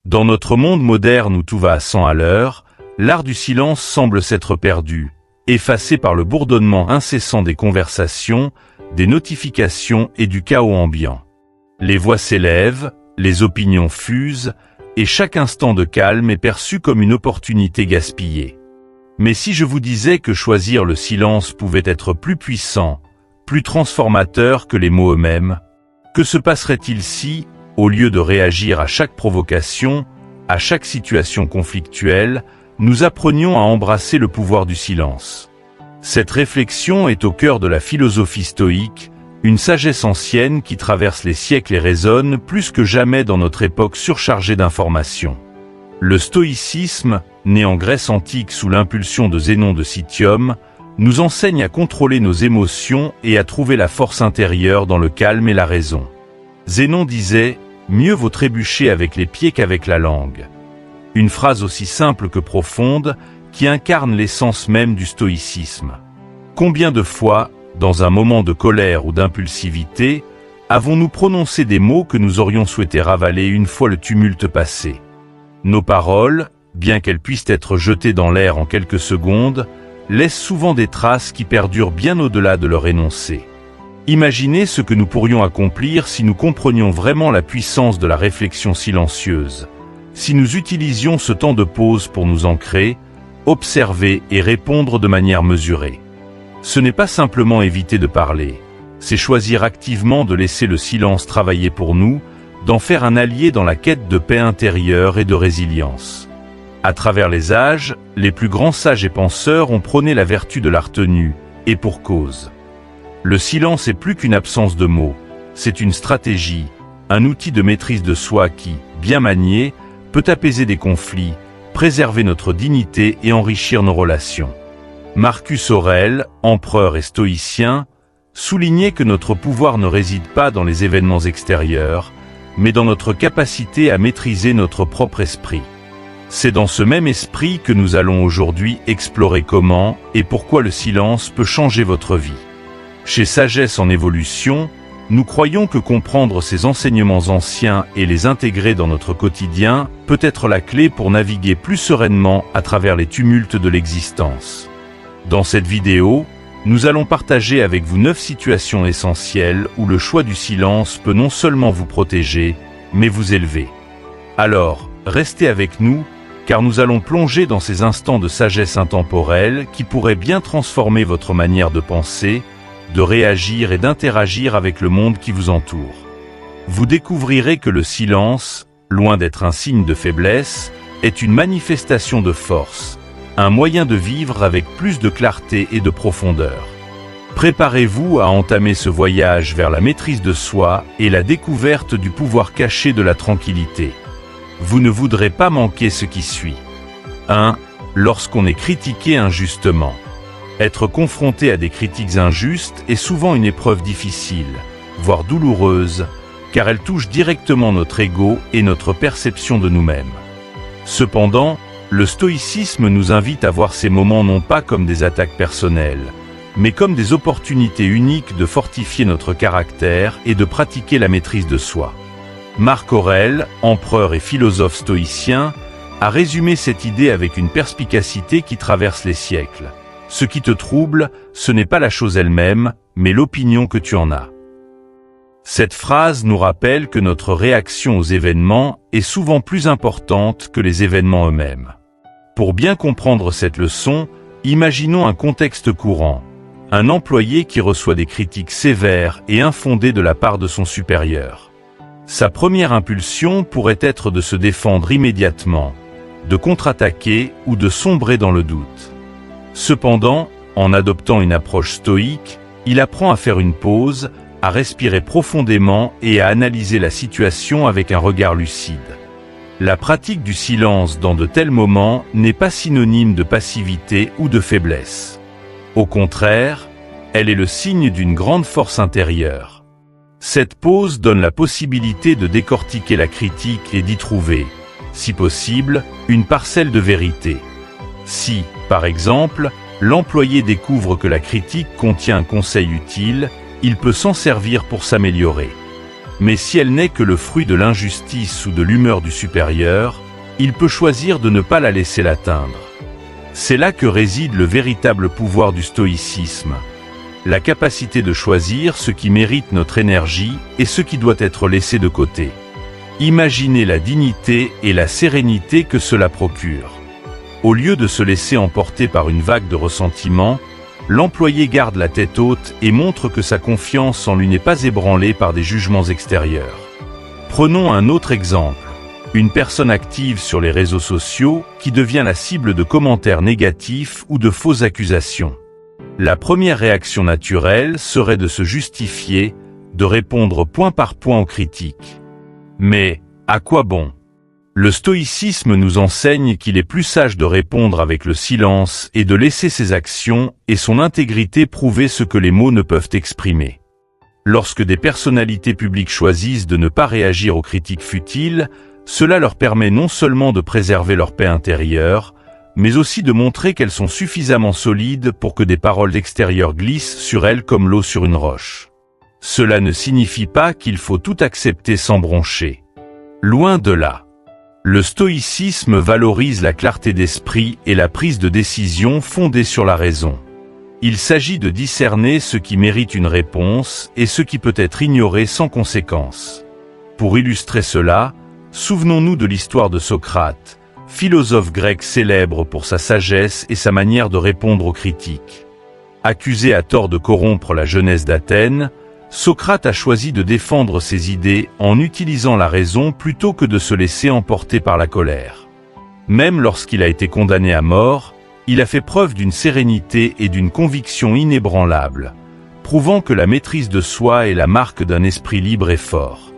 Dans notre monde moderne où tout va à 100 à l'heure, l'art du silence semble s'être perdu, effacé par le bourdonnement incessant des conversations, des notifications et du chaos ambiant. Les voix s'élèvent, les opinions fusent, et chaque instant de calme est perçu comme une opportunité gaspillée. Mais si je vous disais que choisir le silence pouvait être plus puissant, plus transformateur que les mots eux-mêmes, que se passerait-il si, au lieu de réagir à chaque provocation, à chaque situation conflictuelle, nous apprenions à embrasser le pouvoir du silence? Cette réflexion est au cœur de la philosophie stoïque, une sagesse ancienne qui traverse les siècles et résonne plus que jamais dans notre époque surchargée d'informations. Le stoïcisme, né en Grèce antique sous l'impulsion de Zénon de Citium, nous enseigne à contrôler nos émotions et à trouver la force intérieure dans le calme et la raison. Zénon disait « Mieux vaut trébucher avec les pieds qu'avec la langue ». Une phrase aussi simple que profonde, qui incarne l'essence même du stoïcisme. Combien de fois, dans un moment de colère ou d'impulsivité, avons-nous prononcé des mots que nous aurions souhaité ravaler une fois le tumulte passé? Nos paroles, bien qu'elles puissent être jetées dans l'air en quelques secondes, laissent souvent des traces qui perdurent bien au-delà de leur énoncé. Imaginez ce que nous pourrions accomplir si nous comprenions vraiment la puissance de la réflexion silencieuse, si nous utilisions ce temps de pause pour nous ancrer, observer et répondre de manière mesurée. Ce n'est pas simplement éviter de parler, c'est choisir activement de laisser le silence travailler pour nous, d'en faire un allié dans la quête de paix intérieure et de résilience. À travers les âges, les plus grands sages et penseurs ont prôné la vertu de la retenue, et pour cause. Le silence est plus qu'une absence de mots, c'est une stratégie, un outil de maîtrise de soi qui, bien manié, peut apaiser des conflits, préserver notre dignité et enrichir nos relations. Marcus Aurèle, empereur et stoïcien, soulignait que notre pouvoir ne réside pas dans les événements extérieurs, mais dans notre capacité à maîtriser notre propre esprit. C'est dans ce même esprit que nous allons aujourd'hui explorer comment et pourquoi le silence peut changer votre vie. Chez Sagesse en évolution, nous croyons que comprendre ces enseignements anciens et les intégrer dans notre quotidien peut être la clé pour naviguer plus sereinement à travers les tumultes de l'existence. Dans cette vidéo, nous allons partager avec vous 9 situations essentielles où le choix du silence peut non seulement vous protéger, mais vous élever. Alors, restez avec nous, car nous allons plonger dans ces instants de sagesse intemporelle qui pourraient bien transformer votre manière de penser, de réagir et d'interagir avec le monde qui vous entoure. Vous découvrirez que le silence, loin d'être un signe de faiblesse, est une manifestation de force, un moyen de vivre avec plus de clarté et de profondeur. Préparez-vous à entamer ce voyage vers la maîtrise de soi et la découverte du pouvoir caché de la tranquillité. Vous ne voudrez pas manquer ce qui suit. 1. Lorsqu'on est critiqué injustement. Être confronté à des critiques injustes est souvent une épreuve difficile, voire douloureuse, car elle touche directement notre ego et notre perception de nous-mêmes. Cependant, le stoïcisme nous invite à voir ces moments non pas comme des attaques personnelles, mais comme des opportunités uniques de fortifier notre caractère et de pratiquer la maîtrise de soi. Marc Aurèle, empereur et philosophe stoïcien, a résumé cette idée avec une perspicacité qui traverse les siècles. Ce qui te trouble, ce n'est pas la chose elle-même, mais l'opinion que tu en as. Cette phrase nous rappelle que notre réaction aux événements est souvent plus importante que les événements eux-mêmes. Pour bien comprendre cette leçon, imaginons un contexte courant. Un employé qui reçoit des critiques sévères et infondées de la part de son supérieur. Sa première impulsion pourrait être de se défendre immédiatement, de contre-attaquer ou de sombrer dans le doute. Cependant, en adoptant une approche stoïque, il apprend à faire une pause, à respirer profondément et à analyser la situation avec un regard lucide. La pratique du silence dans de tels moments n'est pas synonyme de passivité ou de faiblesse. Au contraire, elle est le signe d'une grande force intérieure. Cette pause donne la possibilité de décortiquer la critique et d'y trouver, si possible, une parcelle de vérité. Si, par exemple, l'employé découvre que la critique contient un conseil utile, il peut s'en servir pour s'améliorer. Mais si elle n'est que le fruit de l'injustice ou de l'humeur du supérieur, il peut choisir de ne pas la laisser l'atteindre. C'est là que réside le véritable pouvoir du stoïcisme, la capacité de choisir ce qui mérite notre énergie et ce qui doit être laissé de côté. Imaginez la dignité et la sérénité que cela procure. Au lieu de se laisser emporter par une vague de ressentiment, l'employé garde la tête haute et montre que sa confiance en lui n'est pas ébranlée par des jugements extérieurs. Prenons un autre exemple. Une personne active sur les réseaux sociaux qui devient la cible de commentaires négatifs ou de fausses accusations. La première réaction naturelle serait de se justifier, de répondre point par point aux critiques. Mais, à quoi bon? Le stoïcisme nous enseigne qu'il est plus sage de répondre avec le silence et de laisser ses actions et son intégrité prouver ce que les mots ne peuvent exprimer. Lorsque des personnalités publiques choisissent de ne pas réagir aux critiques futiles, cela leur permet non seulement de préserver leur paix intérieure, mais aussi de montrer qu'elles sont suffisamment solides pour que des paroles extérieures glissent sur elles comme l'eau sur une roche. Cela ne signifie pas qu'il faut tout accepter sans broncher. Loin de là. Le stoïcisme valorise la clarté d'esprit et la prise de décision fondée sur la raison. Il s'agit de discerner ce qui mérite une réponse et ce qui peut être ignoré sans conséquence. Pour illustrer cela, souvenons-nous de l'histoire de Socrate, philosophe grec célèbre pour sa sagesse et sa manière de répondre aux critiques. Accusé à tort de corrompre la jeunesse d'Athènes, Socrate a choisi de défendre ses idées en utilisant la raison plutôt que de se laisser emporter par la colère. Même lorsqu'il a été condamné à mort, il a fait preuve d'une sérénité et d'une conviction inébranlables, prouvant que la maîtrise de soi est la marque d'un esprit libre et fort.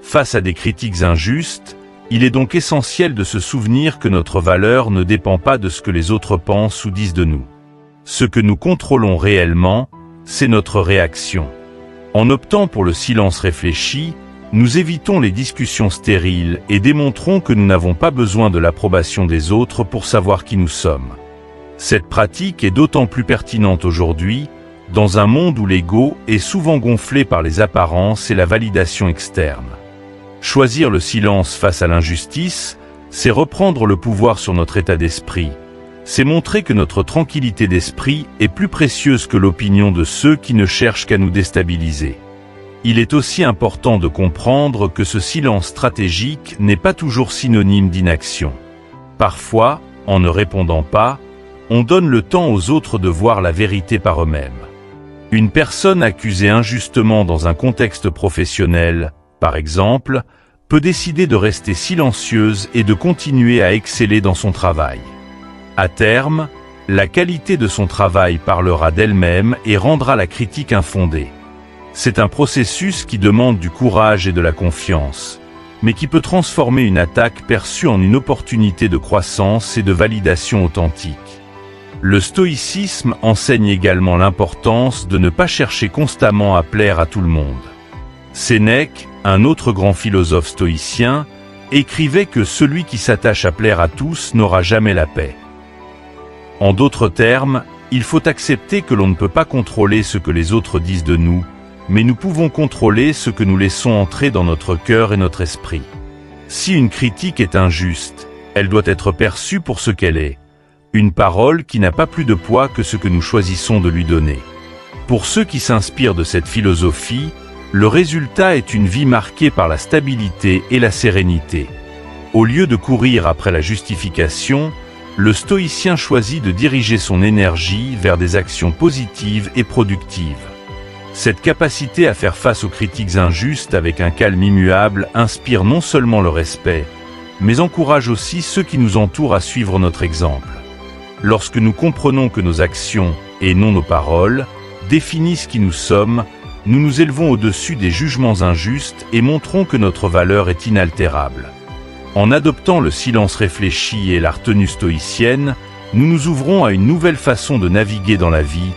Face à des critiques injustes, il est donc essentiel de se souvenir que notre valeur ne dépend pas de ce que les autres pensent ou disent de nous. Ce que nous contrôlons réellement, c'est notre réaction. En optant pour le silence réfléchi, nous évitons les discussions stériles et démontrons que nous n'avons pas besoin de l'approbation des autres pour savoir qui nous sommes. Cette pratique est d'autant plus pertinente aujourd'hui, dans un monde où l'ego est souvent gonflé par les apparences et la validation externe. Choisir le silence face à l'injustice, c'est reprendre le pouvoir sur notre état d'esprit. C'est montrer que notre tranquillité d'esprit est plus précieuse que l'opinion de ceux qui ne cherchent qu'à nous déstabiliser. Il est aussi important de comprendre que ce silence stratégique n'est pas toujours synonyme d'inaction. Parfois, en ne répondant pas, on donne le temps aux autres de voir la vérité par eux-mêmes. Une personne accusée injustement dans un contexte professionnel, par exemple, peut décider de rester silencieuse et de continuer à exceller dans son travail. À terme, la qualité de son travail parlera d'elle-même et rendra la critique infondée. C'est un processus qui demande du courage et de la confiance, mais qui peut transformer une attaque perçue en une opportunité de croissance et de validation authentique. Le stoïcisme enseigne également l'importance de ne pas chercher constamment à plaire à tout le monde. Sénèque, un autre grand philosophe stoïcien, écrivait que celui qui s'attache à plaire à tous n'aura jamais la paix. En d'autres termes, il faut accepter que l'on ne peut pas contrôler ce que les autres disent de nous, mais nous pouvons contrôler ce que nous laissons entrer dans notre cœur et notre esprit. Si une critique est injuste, elle doit être perçue pour ce qu'elle est, une parole qui n'a pas plus de poids que ce que nous choisissons de lui donner. Pour ceux qui s'inspirent de cette philosophie, le résultat est une vie marquée par la stabilité et la sérénité. Au lieu de courir après la justification, le stoïcien choisit de diriger son énergie vers des actions positives et productives. Cette capacité à faire face aux critiques injustes avec un calme immuable inspire non seulement le respect, mais encourage aussi ceux qui nous entourent à suivre notre exemple. Lorsque nous comprenons que nos actions, et non nos paroles, définissent qui nous sommes, nous nous élevons au-dessus des jugements injustes et montrons que notre valeur est inaltérable. En adoptant le silence réfléchi et la retenue stoïcienne, nous nous ouvrons à une nouvelle façon de naviguer dans la vie,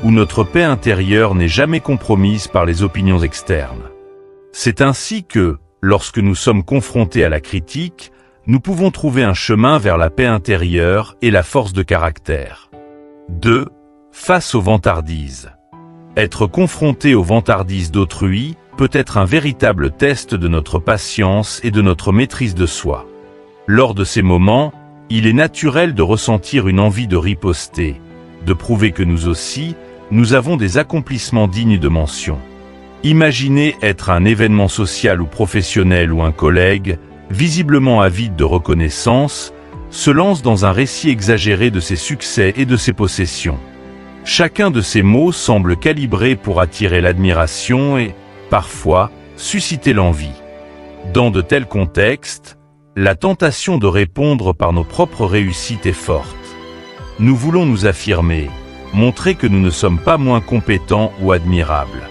où notre paix intérieure n'est jamais compromise par les opinions externes. C'est ainsi que, lorsque nous sommes confrontés à la critique, nous pouvons trouver un chemin vers la paix intérieure et la force de caractère. 2. Face aux vantardises. Être confronté aux vantardises d'autrui, peut être un véritable test de notre patience et de notre maîtrise de soi. Lors de ces moments, il est naturel de ressentir une envie de riposter, de prouver que nous aussi, nous avons des accomplissements dignes de mention. Imaginez être à un événement social ou professionnel où un collègue, visiblement avide de reconnaissance, se lance dans un récit exagéré de ses succès et de ses possessions. Chacun de ces mots semble calibré pour attirer l'admiration et, parfois, susciter l'envie. Dans de tels contextes, la tentation de répondre par nos propres réussites est forte. Nous voulons nous affirmer, montrer que nous ne sommes pas moins compétents ou admirables.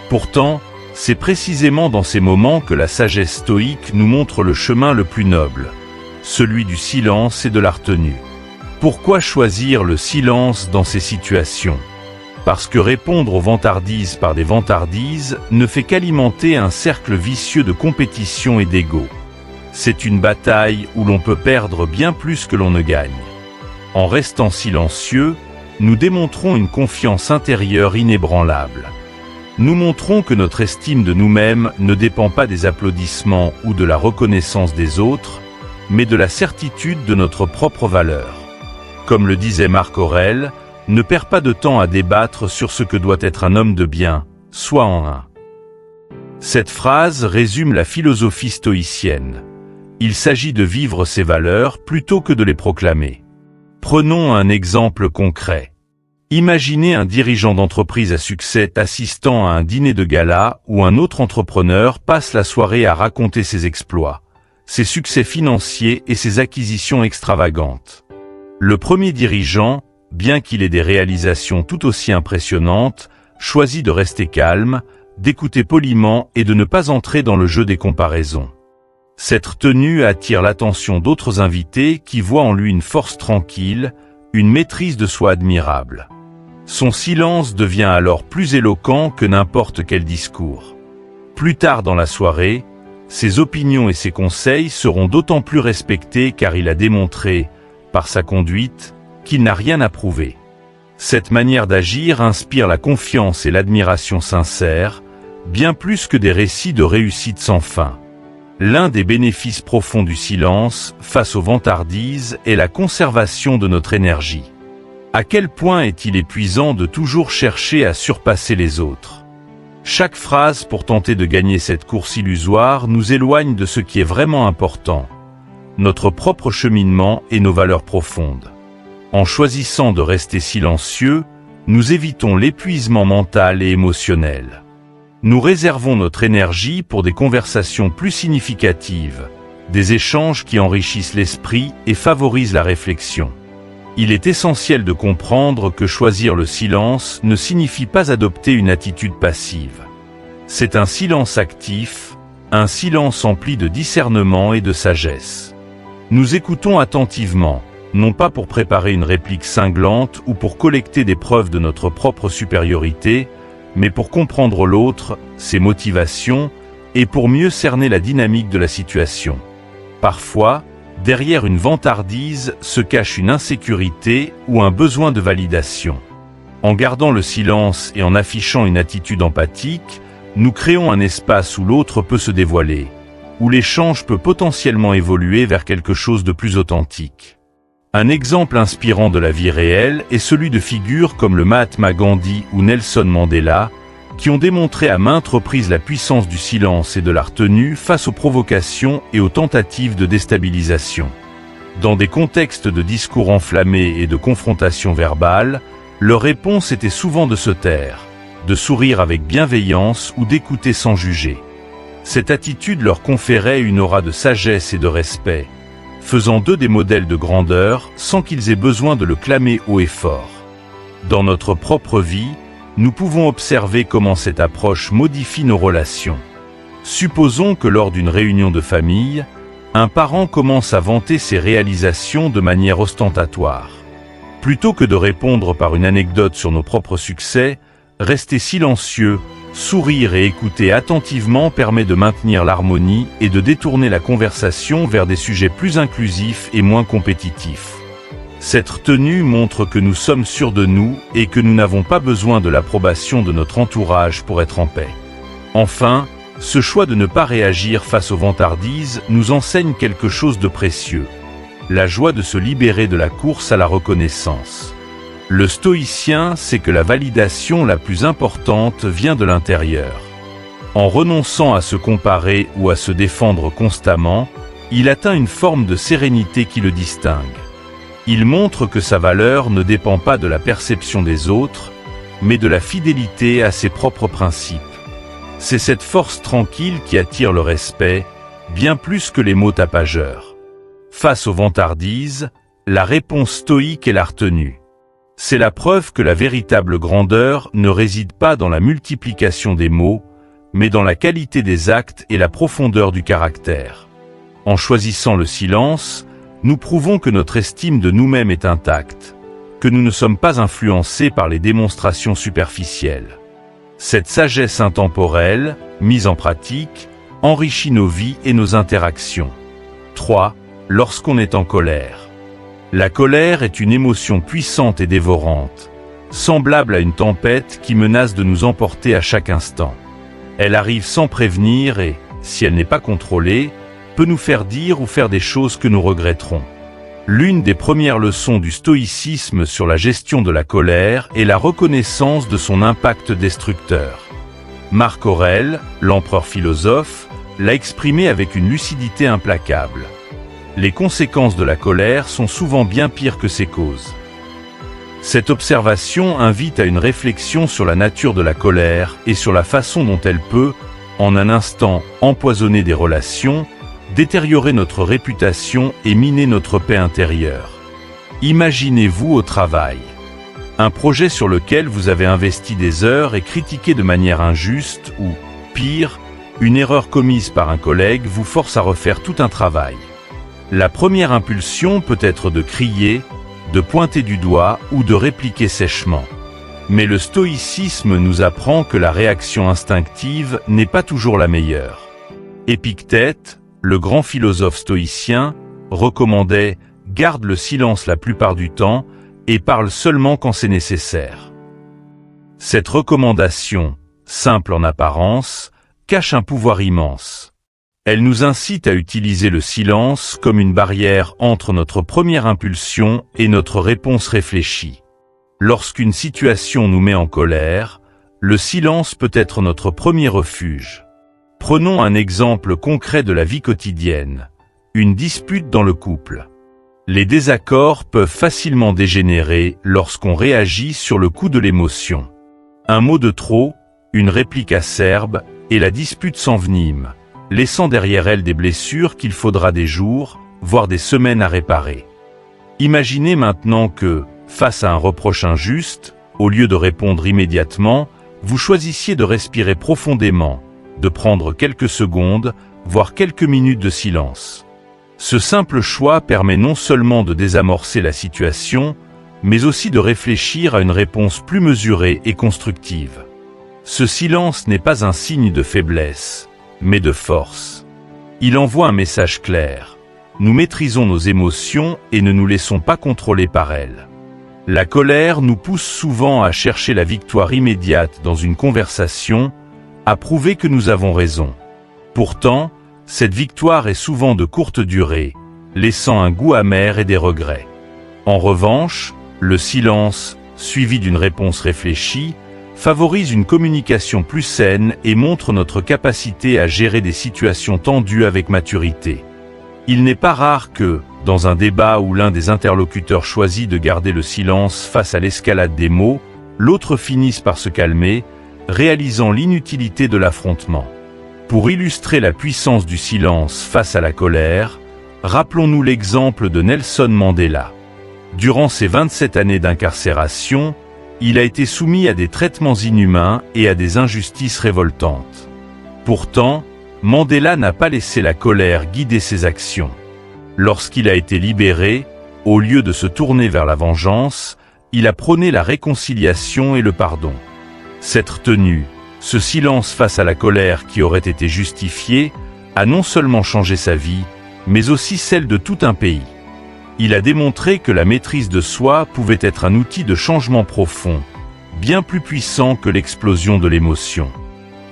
Pourtant, c'est précisément dans ces moments que la sagesse stoïque nous montre le chemin le plus noble, celui du silence et de la retenue. Pourquoi choisir le silence dans ces situations? Parce que répondre aux vantardises par des vantardises ne fait qu'alimenter un cercle vicieux de compétition et d'ego. C'est une bataille où l'on peut perdre bien plus que l'on ne gagne. En restant silencieux, nous démontrons une confiance intérieure inébranlable. Nous montrons que notre estime de nous-mêmes ne dépend pas des applaudissements ou de la reconnaissance des autres, mais de la certitude de notre propre valeur. Comme le disait Marc Aurèle, ne perds pas de temps à débattre sur ce que doit être un homme de bien, sois en un. Cette phrase résume la philosophie stoïcienne. Il s'agit de vivre ses valeurs plutôt que de les proclamer. Prenons un exemple concret. Imaginez un dirigeant d'entreprise à succès assistant à un dîner de gala où un autre entrepreneur passe la soirée à raconter ses exploits, ses succès financiers et ses acquisitions extravagantes. Le premier dirigeant, bien qu'il ait des réalisations tout aussi impressionnantes, choisit de rester calme, d'écouter poliment et de ne pas entrer dans le jeu des comparaisons. Cette tenue attire l'attention d'autres invités qui voient en lui une force tranquille, une maîtrise de soi admirable. Son silence devient alors plus éloquent que n'importe quel discours. Plus tard dans la soirée, ses opinions et ses conseils seront d'autant plus respectés car il a démontré, par sa conduite, qu'il n'a rien à prouver. Cette manière d'agir inspire la confiance et l'admiration sincère, bien plus que des récits de réussite sans fin. L'un des bénéfices profonds du silence, face aux vantardises, est la conservation de notre énergie. À quel point est-il épuisant de toujours chercher à surpasser les autres? Chaque phrase pour tenter de gagner cette course illusoire nous éloigne de ce qui est vraiment important, notre propre cheminement et nos valeurs profondes. En choisissant de rester silencieux, nous évitons l'épuisement mental et émotionnel. Nous réservons notre énergie pour des conversations plus significatives, des échanges qui enrichissent l'esprit et favorisent la réflexion. Il est essentiel de comprendre que choisir le silence ne signifie pas adopter une attitude passive. C'est un silence actif, un silence empli de discernement et de sagesse. Nous écoutons attentivement, non pas pour préparer une réplique cinglante ou pour collecter des preuves de notre propre supériorité, mais pour comprendre l'autre, ses motivations, et pour mieux cerner la dynamique de la situation. Parfois, derrière une vantardise se cache une insécurité ou un besoin de validation. En gardant le silence et en affichant une attitude empathique, nous créons un espace où l'autre peut se dévoiler, où l'échange peut potentiellement évoluer vers quelque chose de plus authentique. Un exemple inspirant de la vie réelle est celui de figures comme le Mahatma Gandhi ou Nelson Mandela, qui ont démontré à maintes reprises la puissance du silence et de la retenue face aux provocations et aux tentatives de déstabilisation. Dans des contextes de discours enflammés et de confrontations verbales, leur réponse était souvent de se taire, de sourire avec bienveillance ou d'écouter sans juger. Cette attitude leur conférait une aura de sagesse et de respect, faisant d'eux des modèles de grandeur sans qu'ils aient besoin de le clamer haut et fort. Dans notre propre vie, nous pouvons observer comment cette approche modifie nos relations. Supposons que lors d'une réunion de famille, un parent commence à vanter ses réalisations de manière ostentatoire. Plutôt que de répondre par une anecdote sur nos propres succès, rester silencieux, sourire et écouter attentivement permet de maintenir l'harmonie et de détourner la conversation vers des sujets plus inclusifs et moins compétitifs. Cette retenue montre que nous sommes sûrs de nous et que nous n'avons pas besoin de l'approbation de notre entourage pour être en paix. Enfin, ce choix de ne pas réagir face aux vantardises nous enseigne quelque chose de précieux. La joie de se libérer de la course à la reconnaissance. Le stoïcien sait que la validation la plus importante vient de l'intérieur. En renonçant à se comparer ou à se défendre constamment, il atteint une forme de sérénité qui le distingue. Il montre que sa valeur ne dépend pas de la perception des autres, mais de la fidélité à ses propres principes. C'est cette force tranquille qui attire le respect, bien plus que les mots tapageurs. Face aux vantardises, la réponse stoïque est la retenue. C'est la preuve que la véritable grandeur ne réside pas dans la multiplication des mots, mais dans la qualité des actes et la profondeur du caractère. En choisissant le silence, nous prouvons que notre estime de nous-mêmes est intacte, que nous ne sommes pas influencés par les démonstrations superficielles. Cette sagesse intemporelle, mise en pratique, enrichit nos vies et nos interactions. 3. Lorsqu'on est en colère. La colère est une émotion puissante et dévorante, semblable à une tempête qui menace de nous emporter à chaque instant. Elle arrive sans prévenir et, si elle n'est pas contrôlée, peut nous faire dire ou faire des choses que nous regretterons. L'une des premières leçons du stoïcisme sur la gestion de la colère est la reconnaissance de son impact destructeur. Marc Aurèle, l'empereur philosophe, l'a exprimé avec une lucidité implacable. Les conséquences de la colère sont souvent bien pires que ses causes. Cette observation invite à une réflexion sur la nature de la colère et sur la façon dont elle peut, en un instant, empoisonner des relations, détériorer notre réputation et miner notre paix intérieure. Imaginez-vous au travail. Un projet sur lequel vous avez investi des heures est critiqué de manière injuste ou, pire, une erreur commise par un collègue vous force à refaire tout un travail. La première impulsion peut être de crier, de pointer du doigt ou de répliquer sèchement. Mais le stoïcisme nous apprend que la réaction instinctive n'est pas toujours la meilleure. Épictète, le grand philosophe stoïcien, recommandait « garde le silence la plupart du temps et parle seulement quand c'est nécessaire ». Cette recommandation, simple en apparence, cache un pouvoir immense. Elle nous incite à utiliser le silence comme une barrière entre notre première impulsion et notre réponse réfléchie. Lorsqu'une situation nous met en colère, le silence peut être notre premier refuge. Prenons un exemple concret de la vie quotidienne, une dispute dans le couple. Les désaccords peuvent facilement dégénérer lorsqu'on réagit sur le coup de l'émotion. Un mot de trop, une réplique acerbe, et la dispute s'envenime, laissant derrière elle des blessures qu'il faudra des jours, voire des semaines à réparer. Imaginez maintenant que, face à un reproche injuste, au lieu de répondre immédiatement, vous choisissiez de respirer profondément, de prendre quelques secondes, voire quelques minutes de silence. Ce simple choix permet non seulement de désamorcer la situation, mais aussi de réfléchir à une réponse plus mesurée et constructive. Ce silence n'est pas un signe de faiblesse, mais de force. Il envoie un message clair. Nous maîtrisons nos émotions et ne nous laissons pas contrôler par elles. La colère nous pousse souvent à chercher la victoire immédiate dans une conversation, à prouver que nous avons raison. Pourtant, cette victoire est souvent de courte durée, laissant un goût amer et des regrets. En revanche, le silence, suivi d'une réponse réfléchie, favorise une communication plus saine et montre notre capacité à gérer des situations tendues avec maturité. Il n'est pas rare que, dans un débat où l'un des interlocuteurs choisit de garder le silence face à l'escalade des mots, l'autre finisse par se calmer, réalisant l'inutilité de l'affrontement. Pour illustrer la puissance du silence face à la colère, rappelons-nous l'exemple de Nelson Mandela. Durant ses 27 années d'incarcération, il a été soumis à des traitements inhumains et à des injustices révoltantes. Pourtant, Mandela n'a pas laissé la colère guider ses actions. Lorsqu'il a été libéré, au lieu de se tourner vers la vengeance, il a prôné la réconciliation et le pardon. Cette retenue, ce silence face à la colère qui aurait été justifiée, a non seulement changé sa vie, mais aussi celle de tout un pays. Il a démontré que la maîtrise de soi pouvait être un outil de changement profond, bien plus puissant que l'explosion de l'émotion.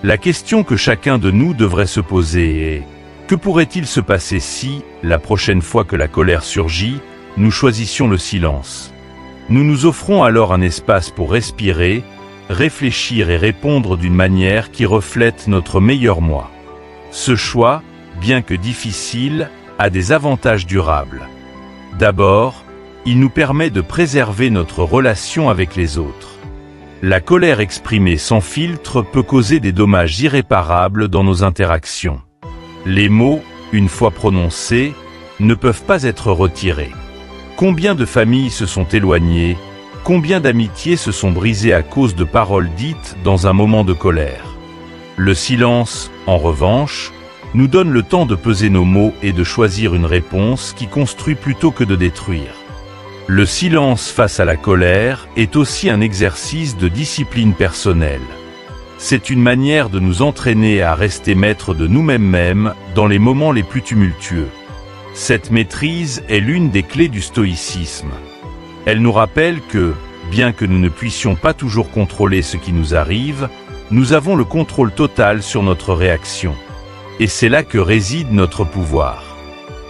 La question que chacun de nous devrait se poser est: que pourrait-il se passer si, la prochaine fois que la colère surgit, nous choisissions le silence? Nous nous offrons alors un espace pour respirer, réfléchir et répondre d'une manière qui reflète notre meilleur moi. Ce choix, bien que difficile, a des avantages durables. D'abord, il nous permet de préserver notre relation avec les autres. La colère exprimée sans filtre peut causer des dommages irréparables dans nos interactions. Les mots, une fois prononcés, ne peuvent pas être retirés. Combien de familles se sont éloignées, combien d'amitiés se sont brisées à cause de paroles dites dans un moment de colère. Le silence, en revanche, nous donne le temps de peser nos mots et de choisir une réponse qui construit plutôt que de détruire. Le silence face à la colère est aussi un exercice de discipline personnelle. C'est une manière de nous entraîner à rester maîtres de nous-mêmes dans les moments les plus tumultueux. Cette maîtrise est l'une des clés du stoïcisme. Elle nous rappelle que, bien que nous ne puissions pas toujours contrôler ce qui nous arrive, nous avons le contrôle total sur notre réaction. Et c'est là que réside notre pouvoir.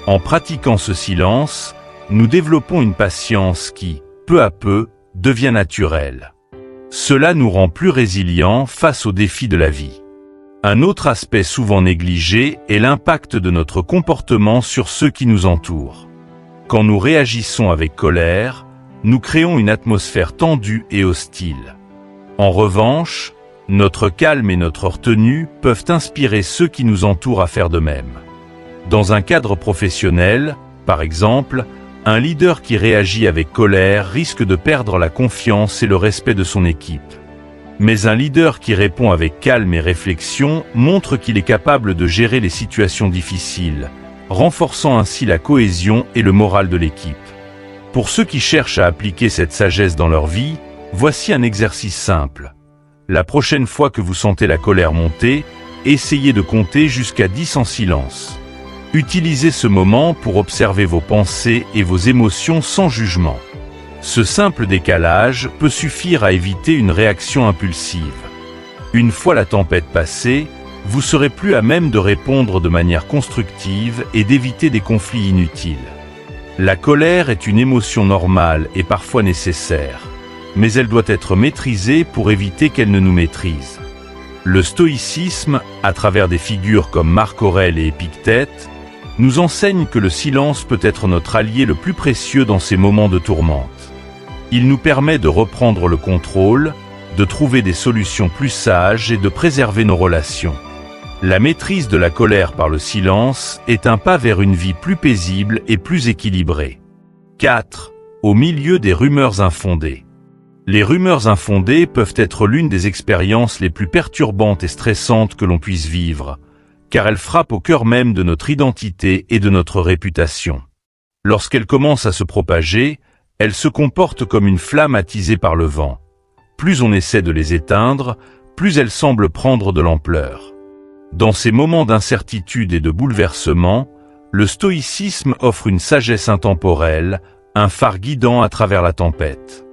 En pratiquant ce silence, nous développons une patience qui, peu à peu, devient naturelle. Cela nous rend plus résilients face aux défis de la vie. Un autre aspect souvent négligé est l'impact de notre comportement sur ceux qui nous entourent. Quand nous réagissons avec colère, nous créons une atmosphère tendue et hostile. En revanche, notre calme et notre retenue peuvent inspirer ceux qui nous entourent à faire de même. Dans un cadre professionnel, par exemple, un leader qui réagit avec colère risque de perdre la confiance et le respect de son équipe. Mais un leader qui répond avec calme et réflexion montre qu'il est capable de gérer les situations difficiles, renforçant ainsi la cohésion et le moral de l'équipe. Pour ceux qui cherchent à appliquer cette sagesse dans leur vie, voici un exercice simple. La prochaine fois que vous sentez la colère monter, essayez de compter jusqu'à 10 en silence. Utilisez ce moment pour observer vos pensées et vos émotions sans jugement. Ce simple décalage peut suffire à éviter une réaction impulsive. Une fois la tempête passée, vous serez plus à même de répondre de manière constructive et d'éviter des conflits inutiles. La colère est une émotion normale et parfois nécessaire, mais elle doit être maîtrisée pour éviter qu'elle ne nous maîtrise. Le stoïcisme, à travers des figures comme Marc Aurèle et Épictète, nous enseigne que le silence peut être notre allié le plus précieux dans ces moments de tourmente. Il nous permet de reprendre le contrôle, de trouver des solutions plus sages et de préserver nos relations. La maîtrise de la colère par le silence est un pas vers une vie plus paisible et plus équilibrée. 4. Au milieu des rumeurs infondées. Les rumeurs infondées peuvent être l'une des expériences les plus perturbantes et stressantes que l'on puisse vivre, car elles frappent au cœur même de notre identité et de notre réputation. Lorsqu'elles commencent à se propager, elles se comportent comme une flamme attisée par le vent. Plus on essaie de les éteindre, plus elles semblent prendre de l'ampleur. Dans ces moments d'incertitude et de bouleversement, le stoïcisme offre une sagesse intemporelle, un phare guidant à travers la tempête.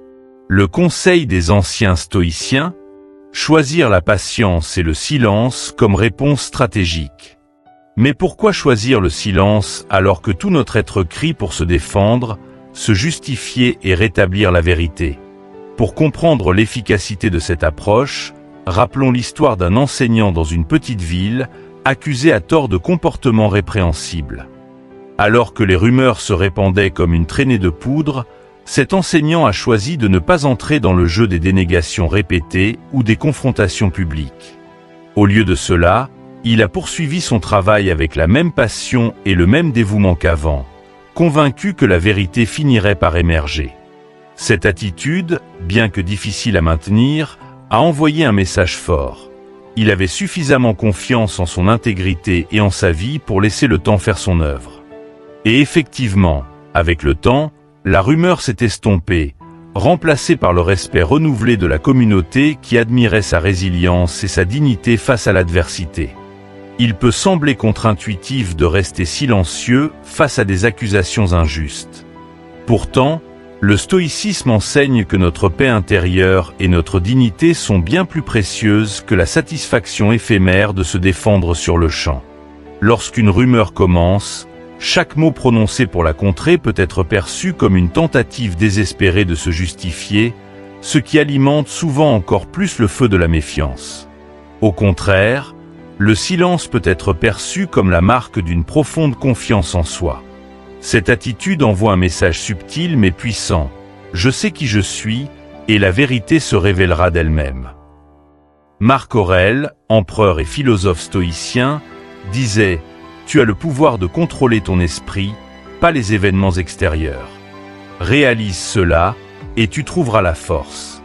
Le conseil des anciens stoïciens: choisir la patience et le silence comme réponse stratégique. Mais pourquoi choisir le silence alors que tout notre être crie pour se défendre, se justifier et rétablir la vérité? Pour comprendre l'efficacité de cette approche, rappelons l'histoire d'un enseignant dans une petite ville, accusé à tort de comportements répréhensibles. Alors que les rumeurs se répandaient comme une traînée de poudre, cet enseignant a choisi de ne pas entrer dans le jeu des dénégations répétées ou des confrontations publiques. Au lieu de cela, il a poursuivi son travail avec la même passion et le même dévouement qu'avant, convaincu que la vérité finirait par émerger. Cette attitude, bien que difficile à maintenir, a envoyé un message fort. Il avait suffisamment confiance en son intégrité et en sa vie pour laisser le temps faire son œuvre. Et effectivement, avec le temps, la rumeur s'est estompée, remplacée par le respect renouvelé de la communauté qui admirait sa résilience et sa dignité face à l'adversité. Il peut sembler contre-intuitif de rester silencieux face à des accusations injustes. Pourtant, Le stoïcisme enseigne que notre paix intérieure et notre dignité sont bien plus précieuses que la satisfaction éphémère de se défendre sur le champ. Lorsqu'une rumeur commence, chaque mot prononcé pour la contrer peut être perçu comme une tentative désespérée de se justifier, ce qui alimente souvent encore plus le feu de la méfiance. Au contraire, le silence peut être perçu comme la marque d'une profonde confiance en soi. Cette attitude envoie un message subtil mais puissant. Je sais qui je suis, et la vérité se révélera d'elle-même. Marc Aurèle, empereur et philosophe stoïcien, disait « Tu as le pouvoir de contrôler ton esprit, pas les événements extérieurs. Réalise cela, et tu trouveras la force. »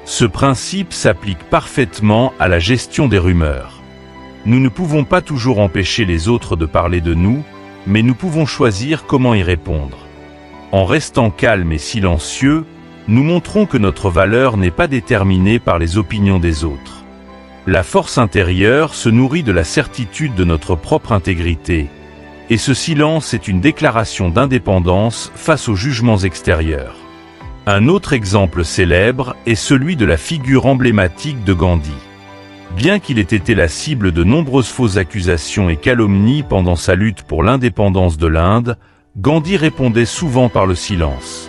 Ce principe s'applique parfaitement à la gestion des rumeurs. Nous ne pouvons pas toujours empêcher les autres de parler de nous, mais nous pouvons choisir comment y répondre. En restant calmes et silencieux, nous montrons que notre valeur n'est pas déterminée par les opinions des autres. La force intérieure se nourrit de la certitude de notre propre intégrité, et ce silence est une déclaration d'indépendance face aux jugements extérieurs. Un autre exemple célèbre est celui de la figure emblématique de Gandhi. Bien qu'il ait été la cible de nombreuses fausses accusations et calomnies pendant sa lutte pour l'indépendance de l'Inde, Gandhi répondait souvent par le silence.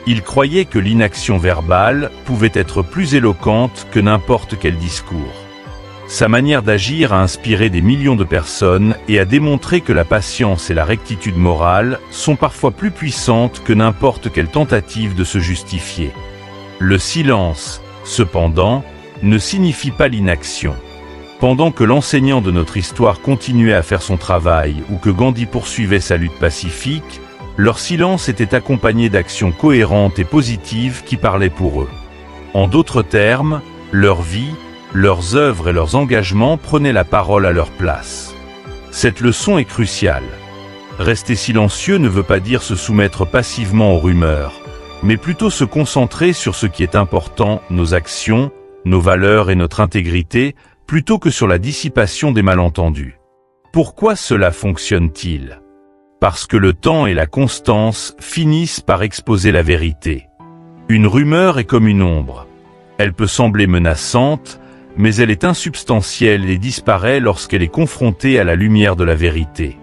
Il croyait que l'inaction verbale pouvait être plus éloquente que n'importe quel discours. Sa manière d'agir a inspiré des millions de personnes et a démontré que la patience et la rectitude morale sont parfois plus puissantes que n'importe quelle tentative de se justifier. Le silence, cependant, ne signifie pas l'inaction. Pendant que l'enseignant de notre histoire continuait à faire son travail ou que Gandhi poursuivait sa lutte pacifique, leur silence était accompagné d'actions cohérentes et positives qui parlaient pour eux. En d'autres termes, leur vie, leurs œuvres et leurs engagements prenaient la parole à leur place. Cette leçon est cruciale. Rester silencieux ne veut pas dire se soumettre passivement aux rumeurs, mais plutôt se concentrer sur ce qui est important, nos actions, nos valeurs et notre intégrité, plutôt que sur la dissipation des malentendus. Pourquoi cela fonctionne-t-il? Parce que le temps et la constance finissent par exposer la vérité. Une rumeur est comme une ombre. Elle peut sembler menaçante, mais elle est insubstantielle et disparaît lorsqu'elle est confrontée à la lumière de la vérité.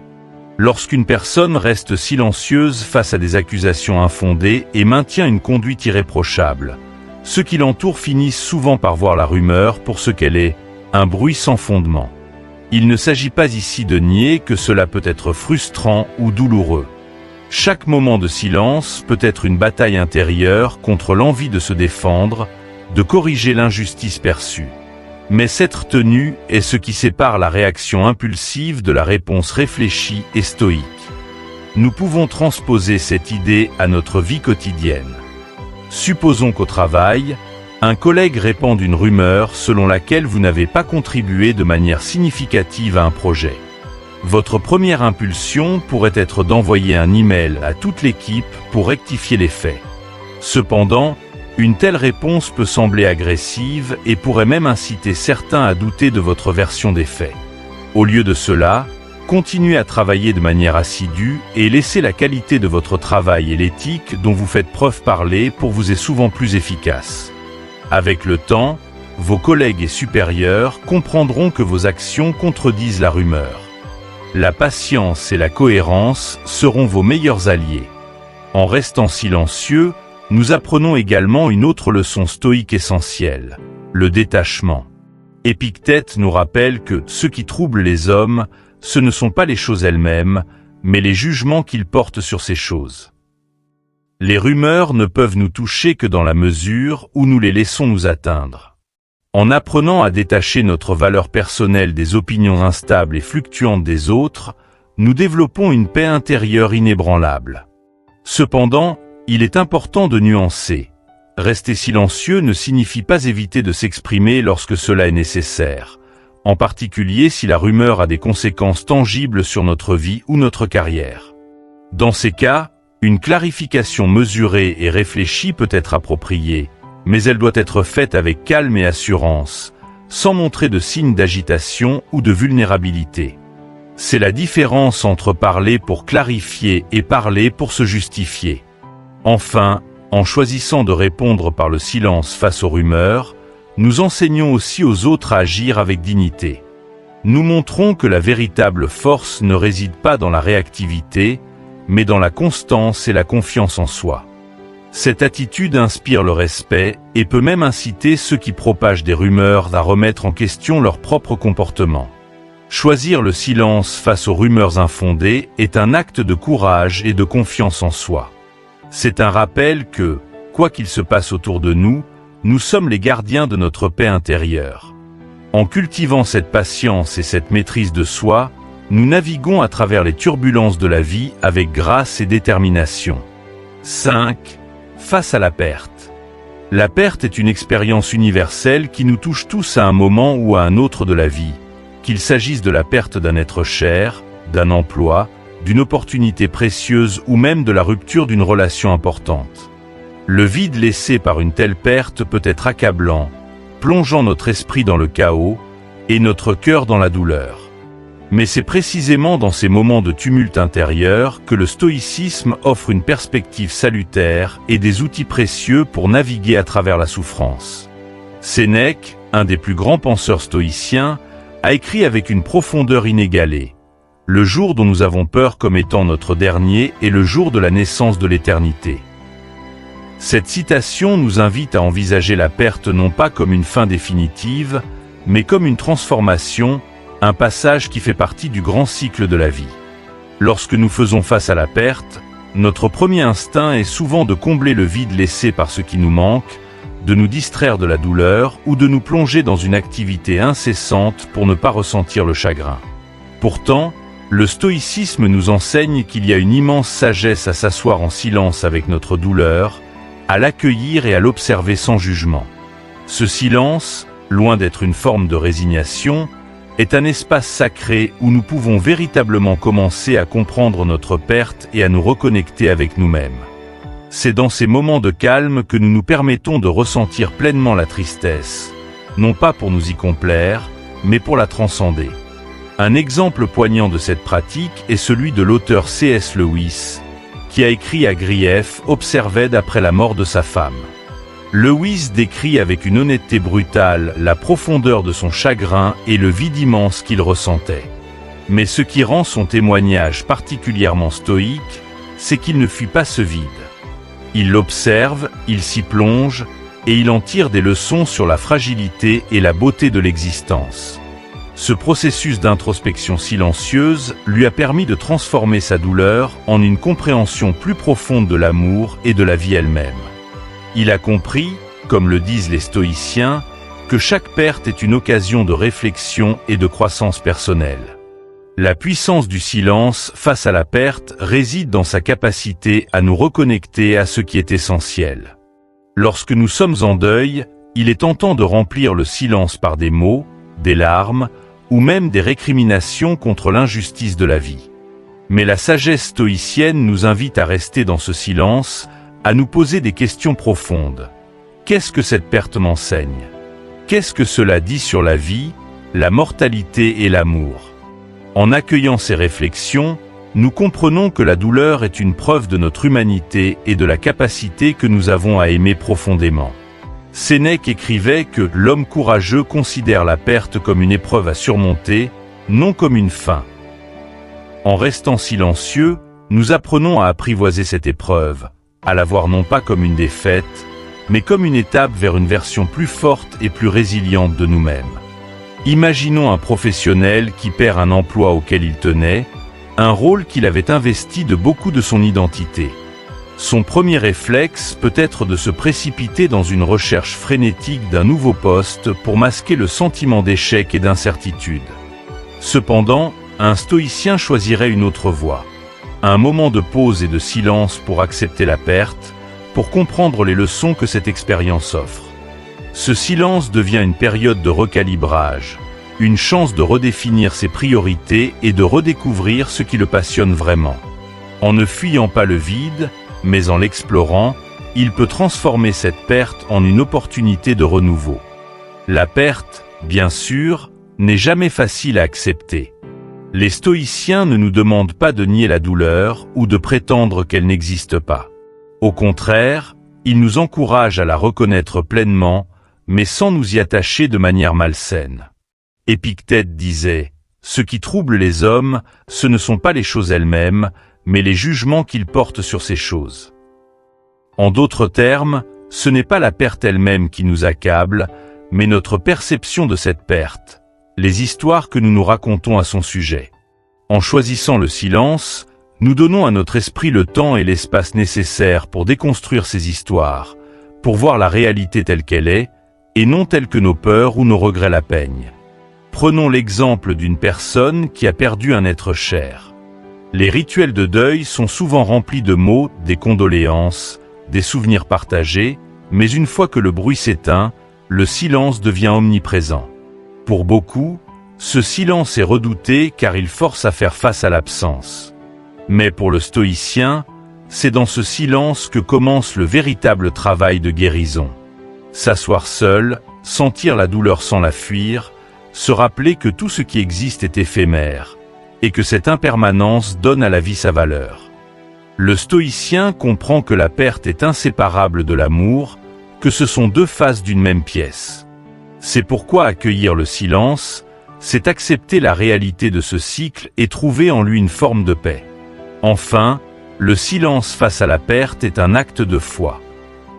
Lorsqu'une personne reste silencieuse face à des accusations infondées et maintient une conduite irréprochable, ceux qui l'entourent finissent souvent par voir la rumeur pour ce qu'elle est, un bruit sans fondement. Il ne s'agit pas ici de nier que cela peut être frustrant ou douloureux. Chaque moment de silence peut être une bataille intérieure contre l'envie de se défendre, de corriger l'injustice perçue. Mais cette tenue est ce qui sépare la réaction impulsive de la réponse réfléchie et stoïque. Nous pouvons transposer cette idée à notre vie quotidienne. Supposons qu'au travail, un collègue répande une rumeur selon laquelle vous n'avez pas contribué de manière significative à un projet. Votre première impulsion pourrait être d'envoyer un email à toute l'équipe pour rectifier les faits. Cependant, une telle réponse peut sembler agressive et pourrait même inciter certains à douter de votre version des faits. Au lieu de cela, continuez à travailler de manière assidue et laissez la qualité de votre travail et l'éthique dont vous faites preuve parler pour vous est souvent plus efficace. Avec le temps, vos collègues et supérieurs comprendront que vos actions contredisent la rumeur. La patience et la cohérence seront vos meilleurs alliés. En restant silencieux, nous apprenons également une autre leçon stoïque essentielle, le détachement. Épictète nous rappelle que ce qui trouble les hommes, ce ne sont pas les choses elles-mêmes, mais les jugements qu'ils portent sur ces choses. Les rumeurs ne peuvent nous toucher que dans la mesure où nous les laissons nous atteindre. En apprenant à détacher notre valeur personnelle des opinions instables et fluctuantes des autres, nous développons une paix intérieure inébranlable. Cependant, il est important de nuancer. Rester silencieux ne signifie pas éviter de s'exprimer lorsque cela est nécessaire, en particulier si la rumeur a des conséquences tangibles sur notre vie ou notre carrière. Dans ces cas, une clarification mesurée et réfléchie peut être appropriée, mais elle doit être faite avec calme et assurance, sans montrer de signes d'agitation ou de vulnérabilité. C'est la différence entre parler pour clarifier et parler pour se justifier. Enfin, en choisissant de répondre par le silence face aux rumeurs, nous enseignons aussi aux autres à agir avec dignité. Nous montrons que la véritable force ne réside pas dans la réactivité, mais dans la constance et la confiance en soi. Cette attitude inspire le respect et peut même inciter ceux qui propagent des rumeurs à remettre en question leur propre comportement. Choisir le silence face aux rumeurs infondées est un acte de courage et de confiance en soi. C'est un rappel que, quoi qu'il se passe autour de nous, nous sommes les gardiens de notre paix intérieure. En cultivant cette patience et cette maîtrise de soi, nous naviguons à travers les turbulences de la vie avec grâce et détermination. 5. Face à la perte. La perte est une expérience universelle qui nous touche tous à un moment ou à un autre de la vie, qu'il s'agisse de la perte d'un être cher, d'un emploi, d'une opportunité précieuse ou même de la rupture d'une relation importante. Le vide laissé par une telle perte peut être accablant, plongeant notre esprit dans le chaos et notre cœur dans la douleur. Mais c'est précisément dans ces moments de tumulte intérieur que le stoïcisme offre une perspective salutaire et des outils précieux pour naviguer à travers la souffrance. Sénèque, un des plus grands penseurs stoïciens, a écrit avec une profondeur inégalée: « Le jour dont nous avons peur comme étant notre dernier est le jour de la naissance de l'éternité. » Cette citation nous invite à envisager la perte non pas comme une fin définitive, mais comme une transformation, un passage qui fait partie du grand cycle de la vie. Lorsque nous faisons face à la perte, notre premier instinct est souvent de combler le vide laissé par ce qui nous manque, de nous distraire de la douleur ou de nous plonger dans une activité incessante pour ne pas ressentir le chagrin. Pourtant, le stoïcisme nous enseigne qu'il y a une immense sagesse à s'asseoir en silence avec notre douleur, à l'accueillir et à l'observer sans jugement. Ce silence, loin d'être une forme de résignation, est un espace sacré où nous pouvons véritablement commencer à comprendre notre perte et à nous reconnecter avec nous-mêmes. C'est dans ces moments de calme que nous nous permettons de ressentir pleinement la tristesse, non pas pour nous y complaire, mais pour la transcender. Un exemple poignant de cette pratique est celui de l'auteur C.S. Lewis, qui a écrit à grief Observed après la mort de sa femme. Lewis décrit avec une honnêteté brutale la profondeur de son chagrin et le vide immense qu'il ressentait. Mais ce qui rend son témoignage particulièrement stoïque, c'est qu'il ne fuit pas ce vide. Il l'observe, il s'y plonge, et il en tire des leçons sur la fragilité et la beauté de l'existence. Ce processus d'introspection silencieuse lui a permis de transformer sa douleur en une compréhension plus profonde de l'amour et de la vie elle-même. Il a compris, comme le disent les stoïciens, que chaque perte est une occasion de réflexion et de croissance personnelle. La puissance du silence face à la perte réside dans sa capacité à nous reconnecter à ce qui est essentiel. Lorsque nous sommes en deuil, il est tentant de remplir le silence par des mots, des larmes, ou même des récriminations contre l'injustice de la vie. Mais la sagesse stoïcienne nous invite à rester dans ce silence, à nous poser des questions profondes. Qu'est-ce que cette perte m'enseigne? Qu'est-ce que cela dit sur la vie, la mortalité et l'amour? En accueillant ces réflexions, nous comprenons que la douleur est une preuve de notre humanité et de la capacité que nous avons à aimer profondément. Sénèque écrivait que l'homme courageux considère la perte comme une épreuve à surmonter, non comme une fin. En restant silencieux, nous apprenons à apprivoiser cette épreuve, à la voir non pas comme une défaite, mais comme une étape vers une version plus forte et plus résiliente de nous-mêmes. Imaginons un professionnel qui perd un emploi auquel il tenait, un rôle qu'il avait investi de beaucoup de son identité. Son premier réflexe peut être de se précipiter dans une recherche frénétique d'un nouveau poste pour masquer le sentiment d'échec et d'incertitude. Cependant, un stoïcien choisirait une autre voie. Un moment de pause et de silence pour accepter la perte, pour comprendre les leçons que cette expérience offre. Ce silence devient une période de recalibrage, une chance de redéfinir ses priorités et de redécouvrir ce qui le passionne vraiment. En ne fuyant pas le vide, mais en l'explorant, il peut transformer cette perte en une opportunité de renouveau. La perte, bien sûr, n'est jamais facile à accepter. Les stoïciens ne nous demandent pas de nier la douleur ou de prétendre qu'elle n'existe pas. Au contraire, il nous encourage à la reconnaître pleinement, mais sans nous y attacher de manière malsaine. Épictète disait « Ce qui trouble les hommes, ce ne sont pas les choses elles-mêmes, mais les jugements qu'ils portent sur ces choses. » En d'autres termes, ce n'est pas la perte elle-même qui nous accable, mais notre perception de cette perte, les histoires que nous nous racontons à son sujet. En choisissant le silence, nous donnons à notre esprit le temps et l'espace nécessaires pour déconstruire ces histoires, pour voir la réalité telle qu'elle est, et non telle que nos peurs ou nos regrets la peignent. Prenons l'exemple d'une personne qui a perdu un être cher. Les rituels de deuil sont souvent remplis de mots, des condoléances, des souvenirs partagés, mais une fois que le bruit s'éteint, le silence devient omniprésent. Pour beaucoup, ce silence est redouté car il force à faire face à l'absence. Mais pour le stoïcien, c'est dans ce silence que commence le véritable travail de guérison. S'asseoir seul, sentir la douleur sans la fuir, se rappeler que tout ce qui existe est éphémère, et que cette impermanence donne à la vie sa valeur. Le stoïcien comprend que la perte est inséparable de l'amour, que ce sont deux faces d'une même pièce. C'est pourquoi accueillir le silence, c'est accepter la réalité de ce cycle et trouver en lui une forme de paix. Enfin, le silence face à la perte est un acte de foi.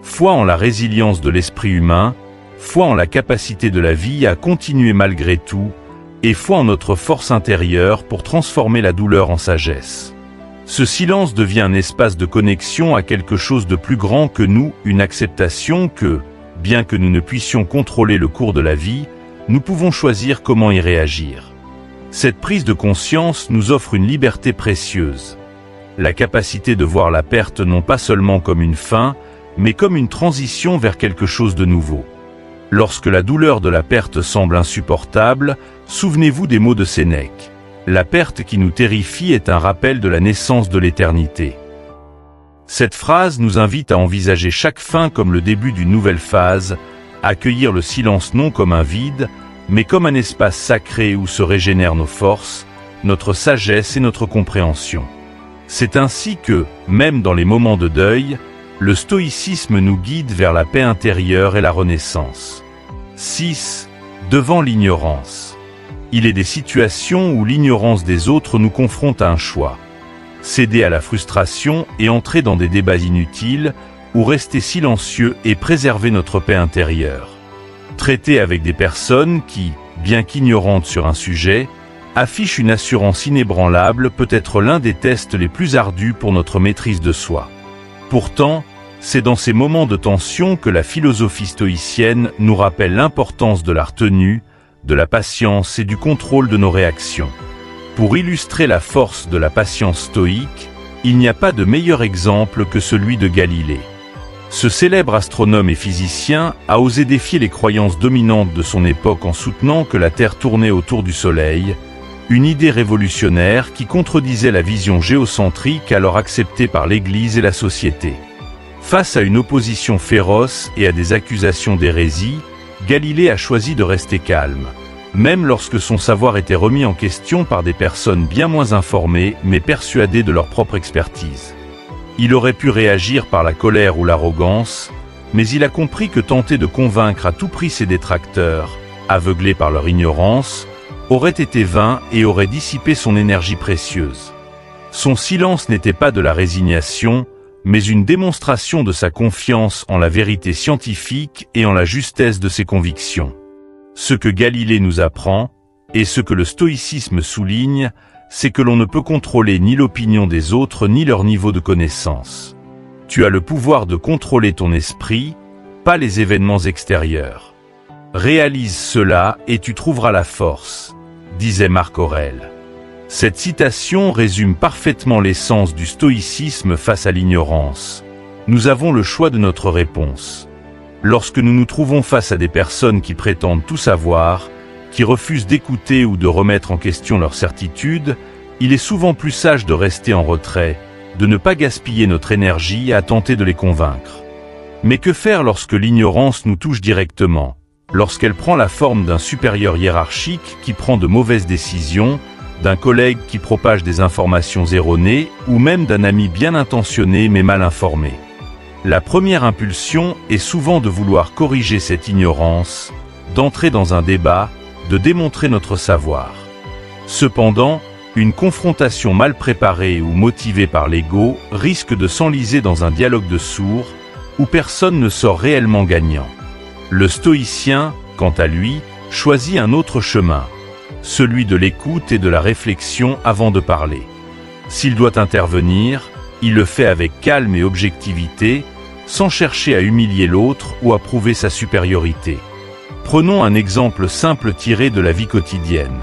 Foi en la résilience de l'esprit humain, foi en la capacité de la vie à continuer malgré tout, et foi en notre force intérieure pour transformer la douleur en sagesse. Ce silence devient un espace de connexion à quelque chose de plus grand que nous, une acceptation que, bien que nous ne puissions contrôler le cours de la vie, nous pouvons choisir comment y réagir. Cette prise de conscience nous offre une liberté précieuse. La capacité de voir la perte non pas seulement comme une fin, mais comme une transition vers quelque chose de nouveau. Lorsque la douleur de la perte semble insupportable, souvenez-vous des mots de Sénèque. La perte qui nous terrifie est un rappel de la naissance de l'éternité. Cette phrase nous invite à envisager chaque fin comme le début d'une nouvelle phase, accueillir le silence non comme un vide, mais comme un espace sacré où se régénèrent nos forces, notre sagesse et notre compréhension. C'est ainsi que, même dans les moments de deuil, le stoïcisme nous guide vers la paix intérieure et la renaissance. 6. Devant l'ignorance. Il est des situations où l'ignorance des autres nous confronte à un choix. Céder à la frustration et entrer dans des débats inutiles, ou rester silencieux et préserver notre paix intérieure. Traiter avec des personnes qui, bien qu'ignorantes sur un sujet, affichent une assurance inébranlable peut être l'un des tests les plus ardus pour notre maîtrise de soi. Pourtant, c'est dans ces moments de tension que la philosophie stoïcienne nous rappelle l'importance de la retenue, de la patience et du contrôle de nos réactions. Pour illustrer la force de la patience stoïque, il n'y a pas de meilleur exemple que celui de Galilée. Ce célèbre astronome et physicien a osé défier les croyances dominantes de son époque en soutenant que la Terre tournait autour du Soleil, une idée révolutionnaire qui contredisait la vision géocentrique alors acceptée par l'Église et la société. Face à une opposition féroce et à des accusations d'hérésie, Galilée a choisi de rester calme, même lorsque son savoir était remis en question par des personnes bien moins informées mais persuadées de leur propre expertise. Il aurait pu réagir par la colère ou l'arrogance, mais il a compris que tenter de convaincre à tout prix ses détracteurs, aveuglés par leur ignorance, aurait été vain et aurait dissipé son énergie précieuse. Son silence n'était pas de la résignation, mais une démonstration de sa confiance en la vérité scientifique et en la justesse de ses convictions. Ce que Galilée nous apprend, et ce que le stoïcisme souligne, c'est que l'on ne peut contrôler ni l'opinion des autres ni leur niveau de connaissance. Tu as le pouvoir de contrôler ton esprit, pas les événements extérieurs. Réalise cela et tu trouveras la force, disait Marc Aurèle. Cette citation résume parfaitement l'essence du stoïcisme face à l'ignorance. Nous avons le choix de notre réponse. Lorsque nous nous trouvons face à des personnes qui prétendent tout savoir, qui refusent d'écouter ou de remettre en question leurs certitudes, il est souvent plus sage de rester en retrait, de ne pas gaspiller notre énergie à tenter de les convaincre. Mais que faire lorsque l'ignorance nous touche directement, lorsqu'elle prend la forme d'un supérieur hiérarchique qui prend de mauvaises décisions, d'un collègue qui propage des informations erronées ou même d'un ami bien intentionné mais mal informé? La première impulsion est souvent de vouloir corriger cette ignorance, d'entrer dans un débat, de démontrer notre savoir. Cependant, une confrontation mal préparée ou motivée par l'ego risque de s'enliser dans un dialogue de sourds, où personne ne sort réellement gagnant. Le stoïcien, quant à lui, choisit un autre chemin, celui de l'écoute et de la réflexion avant de parler. S'il doit intervenir, il le fait avec calme et objectivité, sans chercher à humilier l'autre ou à prouver sa supériorité. Prenons un exemple simple tiré de la vie quotidienne.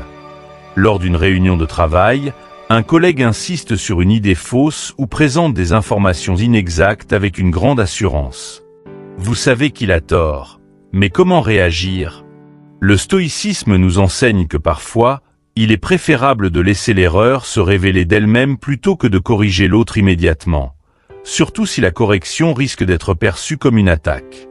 Lors d'une réunion de travail, un collègue insiste sur une idée fausse ou présente des informations inexactes avec une grande assurance. Vous savez qu'il a tort, mais comment réagir ? Le stoïcisme nous enseigne que parfois, il est préférable de laisser l'erreur se révéler d'elle-même plutôt que de corriger l'autre immédiatement, surtout si la correction risque d'être perçue comme une attaque.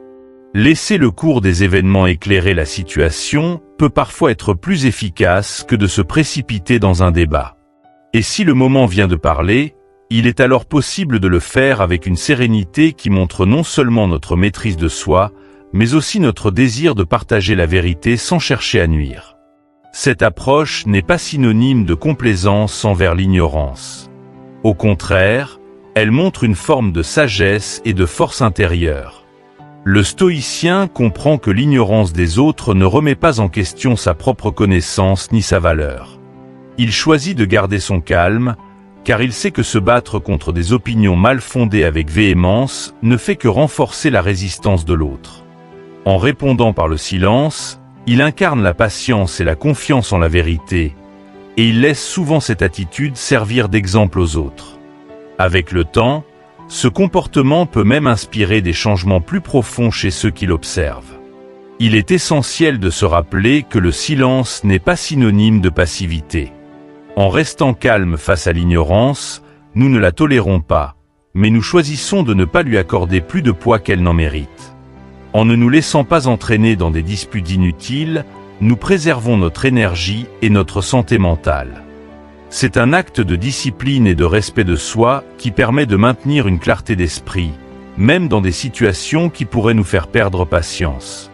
Laisser le cours des événements éclairer la situation peut parfois être plus efficace que de se précipiter dans un débat. Et si le moment vient de parler, il est alors possible de le faire avec une sérénité qui montre non seulement notre maîtrise de soi, mais aussi notre désir de partager la vérité sans chercher à nuire. Cette approche n'est pas synonyme de complaisance envers l'ignorance. Au contraire, elle montre une forme de sagesse et de force intérieure. Le stoïcien comprend que l'ignorance des autres ne remet pas en question sa propre connaissance ni sa valeur. Il choisit de garder son calme, car il sait que se battre contre des opinions mal fondées avec véhémence ne fait que renforcer la résistance de l'autre. En répondant par le silence, il incarne la patience et la confiance en la vérité, et il laisse souvent cette attitude servir d'exemple aux autres. Avec le temps, ce comportement peut même inspirer des changements plus profonds chez ceux qui l'observent. Il est essentiel de se rappeler que le silence n'est pas synonyme de passivité. En restant calme face à l'ignorance, nous ne la tolérons pas, mais nous choisissons de ne pas lui accorder plus de poids qu'elle n'en mérite. En ne nous laissant pas entraîner dans des disputes inutiles, nous préservons notre énergie et notre santé mentale. C'est un acte de discipline et de respect de soi qui permet de maintenir une clarté d'esprit, même dans des situations qui pourraient nous faire perdre patience.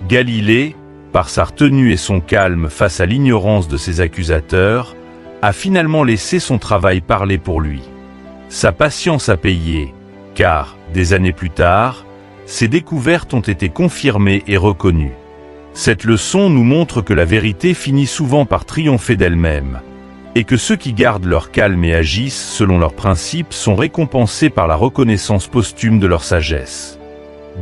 Galilée, par sa retenue et son calme face à l'ignorance de ses accusateurs, a finalement laissé son travail parler pour lui. Sa patience a payé, car, des années plus tard, ses découvertes ont été confirmées et reconnues. Cette leçon nous montre que la vérité finit souvent par triompher d'elle-même, et que ceux qui gardent leur calme et agissent selon leurs principes sont récompensés par la reconnaissance posthume de leur sagesse.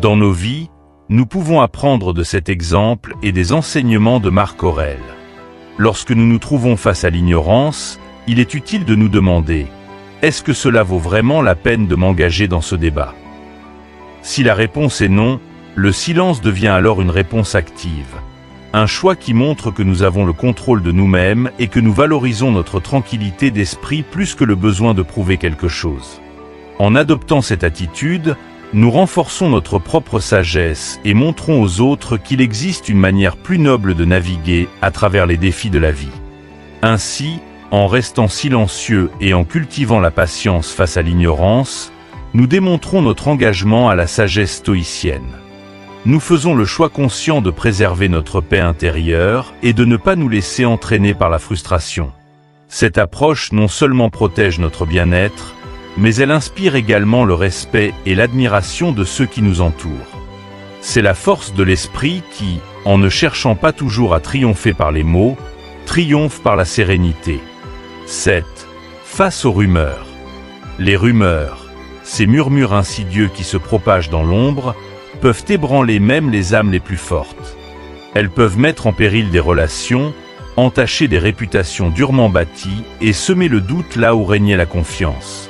Dans nos vies, nous pouvons apprendre de cet exemple et des enseignements de Marc Aurèle. Lorsque nous nous trouvons face à l'ignorance, il est utile de nous demander « Est-ce que cela vaut vraiment la peine de m'engager dans ce débat ?» Si la réponse est non, le silence devient alors une réponse active. Un choix qui montre que nous avons le contrôle de nous-mêmes et que nous valorisons notre tranquillité d'esprit plus que le besoin de prouver quelque chose. En adoptant cette attitude, nous renforçons notre propre sagesse et montrons aux autres qu'il existe une manière plus noble de naviguer à travers les défis de la vie. Ainsi, en restant silencieux et en cultivant la patience face à l'ignorance, nous démontrons notre engagement à la sagesse stoïcienne. Nous faisons le choix conscient de préserver notre paix intérieure et de ne pas nous laisser entraîner par la frustration. Cette approche non seulement protège notre bien-être, mais elle inspire également le respect et l'admiration de ceux qui nous entourent. C'est la force de l'esprit qui, en ne cherchant pas toujours à triompher par les mots, triomphe par la sérénité. 7. Face aux rumeurs. Les rumeurs, ces murmures insidieux qui se propagent dans l'ombre, peuvent ébranler même les âmes les plus fortes. Elles peuvent mettre en péril des relations, entacher des réputations durement bâties et semer le doute là où régnait la confiance.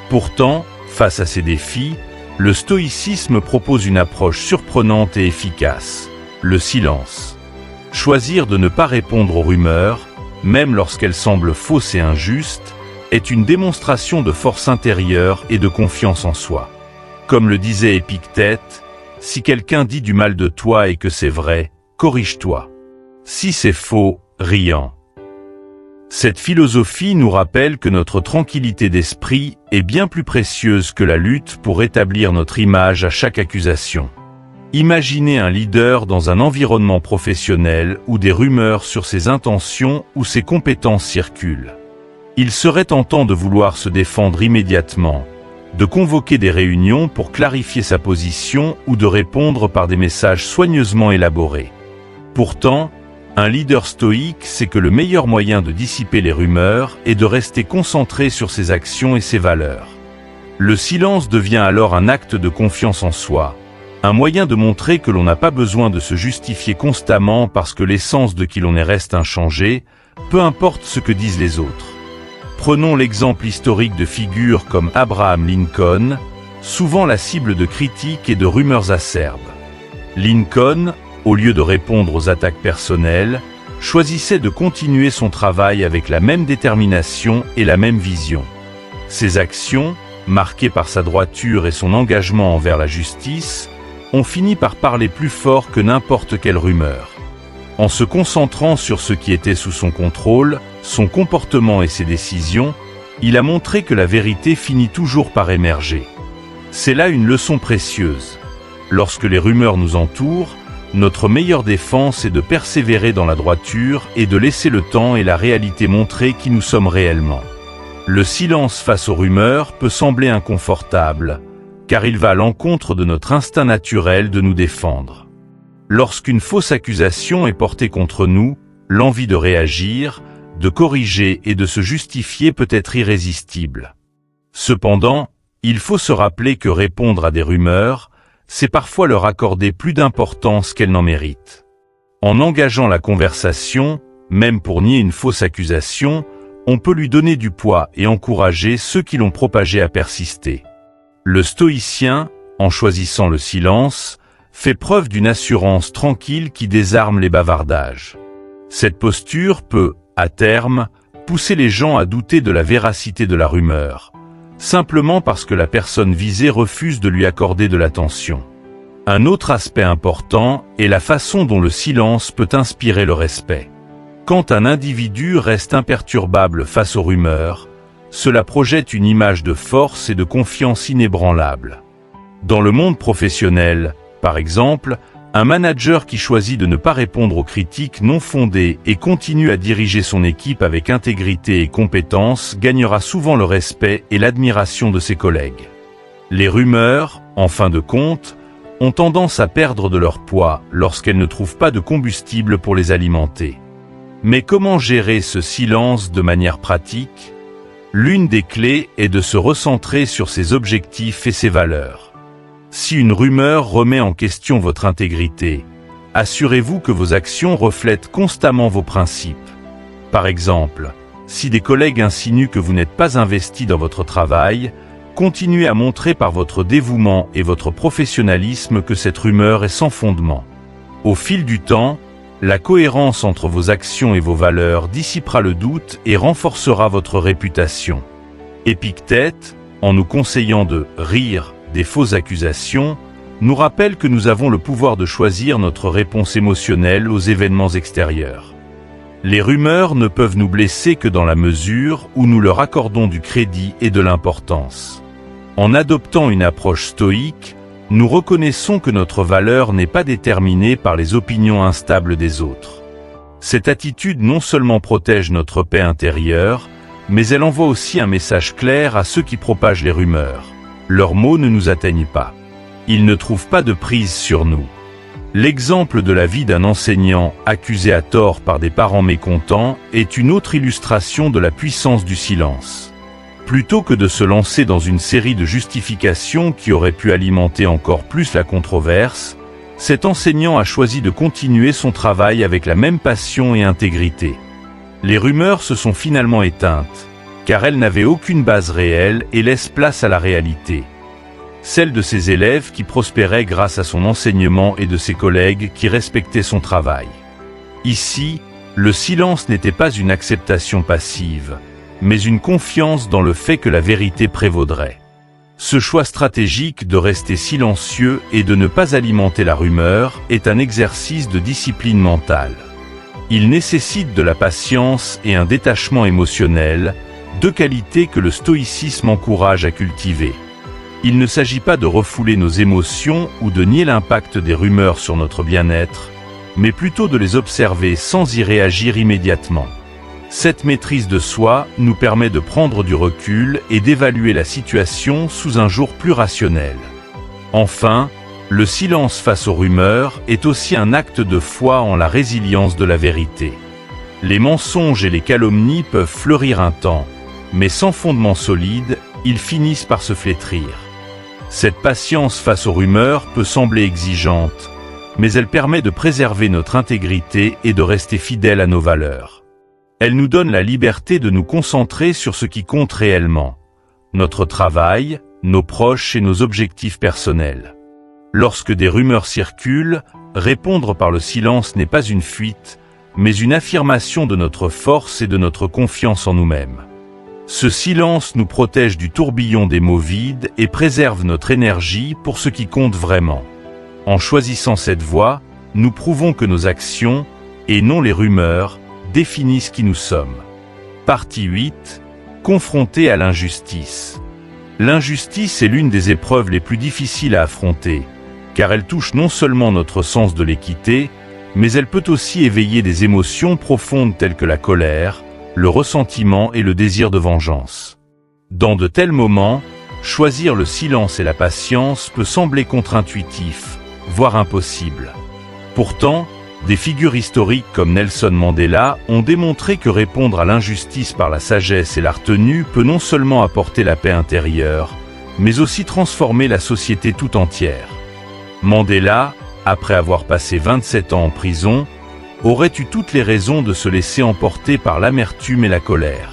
Pourtant, face à ces défis, le stoïcisme propose une approche surprenante et efficace, le silence. Choisir de ne pas répondre aux rumeurs, même lorsqu'elles semblent fausses et injustes, est une démonstration de force intérieure et de confiance en soi. Comme le disait Épictète, si quelqu'un dit du mal de toi et que c'est vrai, corrige-toi. Si c'est faux, riant. Cette philosophie nous rappelle que notre tranquillité d'esprit est bien plus précieuse que la lutte pour rétablir notre image à chaque accusation. Imaginez un leader dans un environnement professionnel où des rumeurs sur ses intentions ou ses compétences circulent. Il serait tentant de vouloir se défendre immédiatement, de convoquer des réunions pour clarifier sa position ou de répondre par des messages soigneusement élaborés. Pourtant, un leader stoïque sait que le meilleur moyen de dissiper les rumeurs est de rester concentré sur ses actions et ses valeurs. Le silence devient alors un acte de confiance en soi, un moyen de montrer que l'on n'a pas besoin de se justifier constamment parce que l'essence de qui l'on est reste inchangée, peu importe ce que disent les autres. Prenons l'exemple historique de figures comme Abraham Lincoln, souvent la cible de critiques et de rumeurs acerbes. Lincoln, au lieu de répondre aux attaques personnelles, choisissait de continuer son travail avec la même détermination et la même vision. Ses actions, marquées par sa droiture et son engagement envers la justice, ont fini par parler plus fort que n'importe quelle rumeur. En se concentrant sur ce qui était sous son contrôle, son comportement et ses décisions, il a montré que la vérité finit toujours par émerger. C'est là une leçon précieuse. Lorsque les rumeurs nous entourent, notre meilleure défense est de persévérer dans la droiture et de laisser le temps et la réalité montrer qui nous sommes réellement. Le silence face aux rumeurs peut sembler inconfortable, car il va à l'encontre de notre instinct naturel de nous défendre. Lorsqu'une fausse accusation est portée contre nous, l'envie de réagir, de corriger et de se justifier peut être irrésistible. Cependant, il faut se rappeler que répondre à des rumeurs, c'est parfois leur accorder plus d'importance qu'elles n'en méritent. En engageant la conversation, même pour nier une fausse accusation, on peut lui donner du poids et encourager ceux qui l'ont propagée à persister. Le stoïcien, en choisissant le silence, fait preuve d'une assurance tranquille qui désarme les bavardages. Cette posture peut, à terme, pousser les gens à douter de la véracité de la rumeur, simplement parce que la personne visée refuse de lui accorder de l'attention. Un autre aspect important est la façon dont le silence peut inspirer le respect. Quand un individu reste imperturbable face aux rumeurs, cela projette une image de force et de confiance inébranlable. Dans le monde professionnel, par exemple, un manager qui choisit de ne pas répondre aux critiques non fondées et continue à diriger son équipe avec intégrité et compétence gagnera souvent le respect et l'admiration de ses collègues. Les rumeurs, en fin de compte, ont tendance à perdre de leur poids lorsqu'elles ne trouvent pas de combustible pour les alimenter. Mais comment gérer ce silence de manière pratique ? L'une des clés est de se recentrer sur ses objectifs et ses valeurs. Si une rumeur remet en question votre intégrité, assurez-vous que vos actions reflètent constamment vos principes. Par exemple, si des collègues insinuent que vous n'êtes pas investi dans votre travail, continuez à montrer par votre dévouement et votre professionnalisme que cette rumeur est sans fondement. Au fil du temps, la cohérence entre vos actions et vos valeurs dissipera le doute et renforcera votre réputation. Épictète, en nous conseillant de « rire » des fausses accusations, nous rappelle que nous avons le pouvoir de choisir notre réponse émotionnelle aux événements extérieurs. Les rumeurs ne peuvent nous blesser que dans la mesure où nous leur accordons du crédit et de l'importance. En adoptant une approche stoïque, nous reconnaissons que notre valeur n'est pas déterminée par les opinions instables des autres. Cette attitude non seulement protège notre paix intérieure, mais elle envoie aussi un message clair à ceux qui propagent les rumeurs. Leurs mots ne nous atteignent pas. Ils ne trouvent pas de prise sur nous. L'exemple de la vie d'un enseignant accusé à tort par des parents mécontents est une autre illustration de la puissance du silence. Plutôt que de se lancer dans une série de justifications qui auraient pu alimenter encore plus la controverse, cet enseignant a choisi de continuer son travail avec la même passion et intégrité. Les rumeurs se sont finalement éteintes, car elles n'avaient aucune base réelle et laissent place à la réalité. Celle de ses élèves qui prospéraient grâce à son enseignement et de ses collègues qui respectaient son travail. Ici, le silence n'était pas une acceptation passive, mais une confiance dans le fait que la vérité prévaudrait. Ce choix stratégique de rester silencieux et de ne pas alimenter la rumeur est un exercice de discipline mentale. Il nécessite de la patience et un détachement émotionnel, deux qualités que le stoïcisme encourage à cultiver. Il ne s'agit pas de refouler nos émotions ou de nier l'impact des rumeurs sur notre bien-être, mais plutôt de les observer sans y réagir immédiatement. Cette maîtrise de soi nous permet de prendre du recul et d'évaluer la situation sous un jour plus rationnel. Enfin, le silence face aux rumeurs est aussi un acte de foi en la résilience de la vérité. Les mensonges et les calomnies peuvent fleurir un temps, mais sans fondement solide, ils finissent par se flétrir. Cette patience face aux rumeurs peut sembler exigeante, mais elle permet de préserver notre intégrité et de rester fidèle à nos valeurs. Elle nous donne la liberté de nous concentrer sur ce qui compte réellement, notre travail, nos proches et nos objectifs personnels. Lorsque des rumeurs circulent, répondre par le silence n'est pas une fuite, mais une affirmation de notre force et de notre confiance en nous-mêmes. Ce silence nous protège du tourbillon des mots vides et préserve notre énergie pour ce qui compte vraiment. En choisissant cette voie, nous prouvons que nos actions, et non les rumeurs, définissent qui nous sommes. Partie 8. Confrontés à l'injustice. L'injustice est l'une des épreuves les plus difficiles à affronter, car elle touche non seulement notre sens de l'équité, mais elle peut aussi éveiller des émotions profondes telles que la colère, le ressentiment et le désir de vengeance. Dans de tels moments, choisir le silence et la patience peut sembler contre-intuitif, voire impossible. Pourtant, des figures historiques comme Nelson Mandela ont démontré que répondre à l'injustice par la sagesse et la retenue peut non seulement apporter la paix intérieure, mais aussi transformer la société tout entière. Mandela, après avoir passé 27 ans en prison, aurait eu toutes les raisons de se laisser emporter par l'amertume et la colère.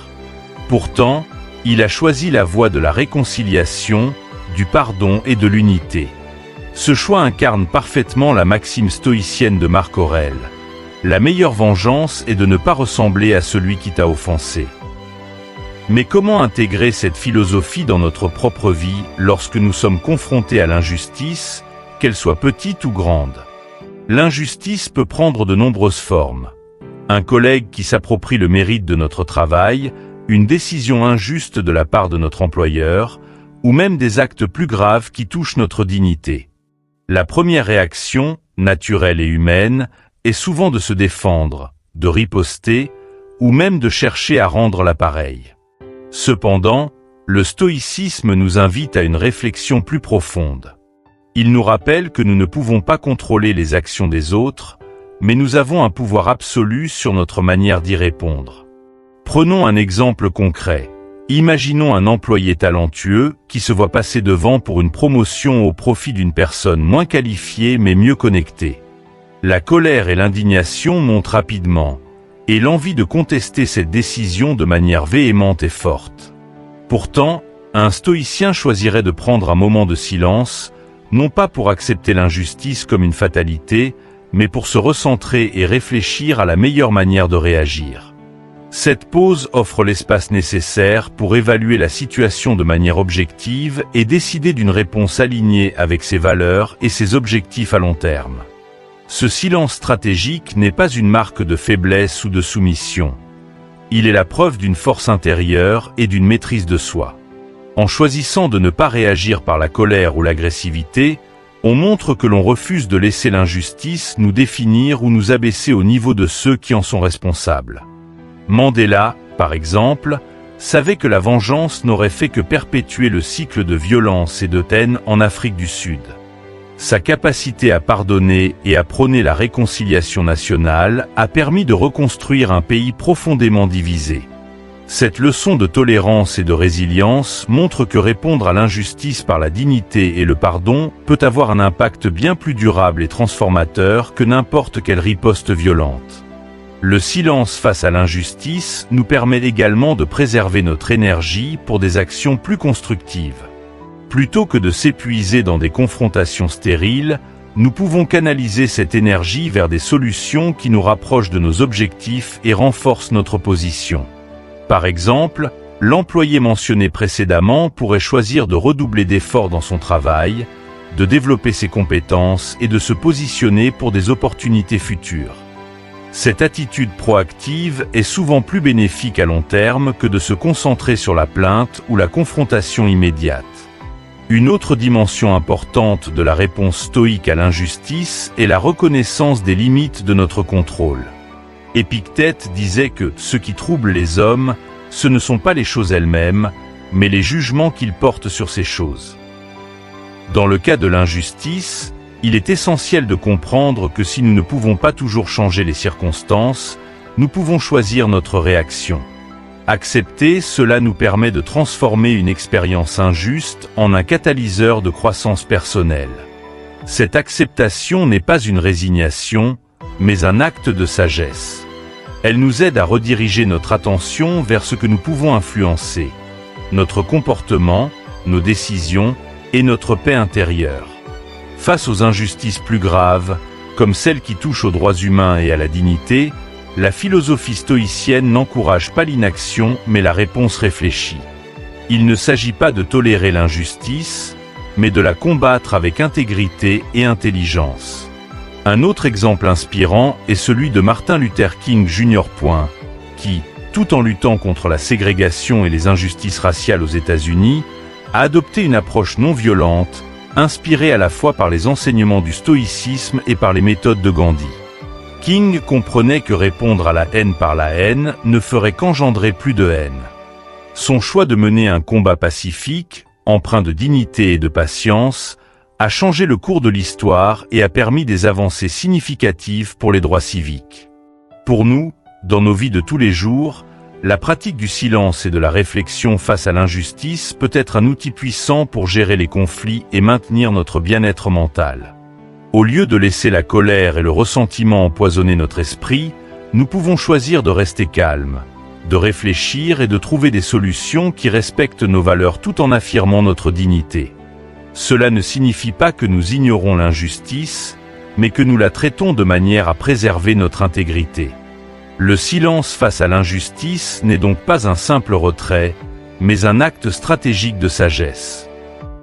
Pourtant, il a choisi la voie de la réconciliation, du pardon et de l'unité. Ce choix incarne parfaitement la maxime stoïcienne de Marc Aurèle. La meilleure vengeance est de ne pas ressembler à celui qui t'a offensé. Mais comment intégrer cette philosophie dans notre propre vie lorsque nous sommes confrontés à l'injustice, qu'elle soit petite ou grande? L'injustice peut prendre de nombreuses formes. Un collègue qui s'approprie le mérite de notre travail, une décision injuste de la part de notre employeur, ou même des actes plus graves qui touchent notre dignité. La première réaction, naturelle et humaine, est souvent de se défendre, de riposter, ou même de chercher à rendre l'appareil. Cependant, le stoïcisme nous invite à une réflexion plus profonde. Il nous rappelle que nous ne pouvons pas contrôler les actions des autres, mais nous avons un pouvoir absolu sur notre manière d'y répondre. Prenons un exemple concret. Imaginons un employé talentueux qui se voit passer devant pour une promotion au profit d'une personne moins qualifiée mais mieux connectée. La colère et l'indignation montent rapidement, et l'envie de contester cette décision de manière véhémente et forte. Pourtant, un stoïcien choisirait de prendre un moment de silence, non pas pour accepter l'injustice comme une fatalité, mais pour se recentrer et réfléchir à la meilleure manière de réagir. Cette pause offre l'espace nécessaire pour évaluer la situation de manière objective et décider d'une réponse alignée avec ses valeurs et ses objectifs à long terme. Ce silence stratégique n'est pas une marque de faiblesse ou de soumission. Il est la preuve d'une force intérieure et d'une maîtrise de soi. En choisissant de ne pas réagir par la colère ou l'agressivité, on montre que l'on refuse de laisser l'injustice nous définir ou nous abaisser au niveau de ceux qui en sont responsables. Mandela, par exemple, savait que la vengeance n'aurait fait que perpétuer le cycle de violence et de haine en Afrique du Sud. Sa capacité à pardonner et à prôner la réconciliation nationale a permis de reconstruire un pays profondément divisé. Cette leçon de tolérance et de résilience montre que répondre à l'injustice par la dignité et le pardon peut avoir un impact bien plus durable et transformateur que n'importe quelle riposte violente. Le silence face à l'injustice nous permet également de préserver notre énergie pour des actions plus constructives. Plutôt que de s'épuiser dans des confrontations stériles, nous pouvons canaliser cette énergie vers des solutions qui nous rapprochent de nos objectifs et renforcent notre position. Par exemple, l'employé mentionné précédemment pourrait choisir de redoubler d'efforts dans son travail, de développer ses compétences et de se positionner pour des opportunités futures. Cette attitude proactive est souvent plus bénéfique à long terme que de se concentrer sur la plainte ou la confrontation immédiate. Une autre dimension importante de la réponse stoïque à l'injustice est la reconnaissance des limites de notre contrôle. Épictète disait que ce qui trouble les hommes, ce ne sont pas les choses elles-mêmes, mais les jugements qu'ils portent sur ces choses. Dans le cas de l'injustice, il est essentiel de comprendre que si nous ne pouvons pas toujours changer les circonstances, nous pouvons choisir notre réaction. Accepter cela nous permet de transformer une expérience injuste en un catalyseur de croissance personnelle. Cette acceptation n'est pas une résignation, mais un acte de sagesse. Elle nous aide à rediriger notre attention vers ce que nous pouvons influencer, notre comportement, nos décisions et notre paix intérieure. Face aux injustices plus graves, comme celles qui touchent aux droits humains et à la dignité, la philosophie stoïcienne n'encourage pas l'inaction mais la réponse réfléchie. Il ne s'agit pas de tolérer l'injustice, mais de la combattre avec intégrité et intelligence. Un autre exemple inspirant est celui de Martin Luther King Jr. qui, tout en luttant contre la ségrégation et les injustices raciales aux États-Unis, a adopté une approche non violente, inspiré à la fois par les enseignements du stoïcisme et par les méthodes de Gandhi. King comprenait que répondre à la haine par la haine ne ferait qu'engendrer plus de haine. Son choix de mener un combat pacifique, empreint de dignité et de patience, a changé le cours de l'histoire et a permis des avancées significatives pour les droits civiques. Pour nous, dans nos vies de tous les jours, la pratique du silence et de la réflexion face à l'injustice peut être un outil puissant pour gérer les conflits et maintenir notre bien-être mental. Au lieu de laisser la colère et le ressentiment empoisonner notre esprit, nous pouvons choisir de rester calmes, de réfléchir et de trouver des solutions qui respectent nos valeurs tout en affirmant notre dignité. Cela ne signifie pas que nous ignorons l'injustice, mais que nous la traitons de manière à préserver notre intégrité. Le silence face à l'injustice n'est donc pas un simple retrait, mais un acte stratégique de sagesse.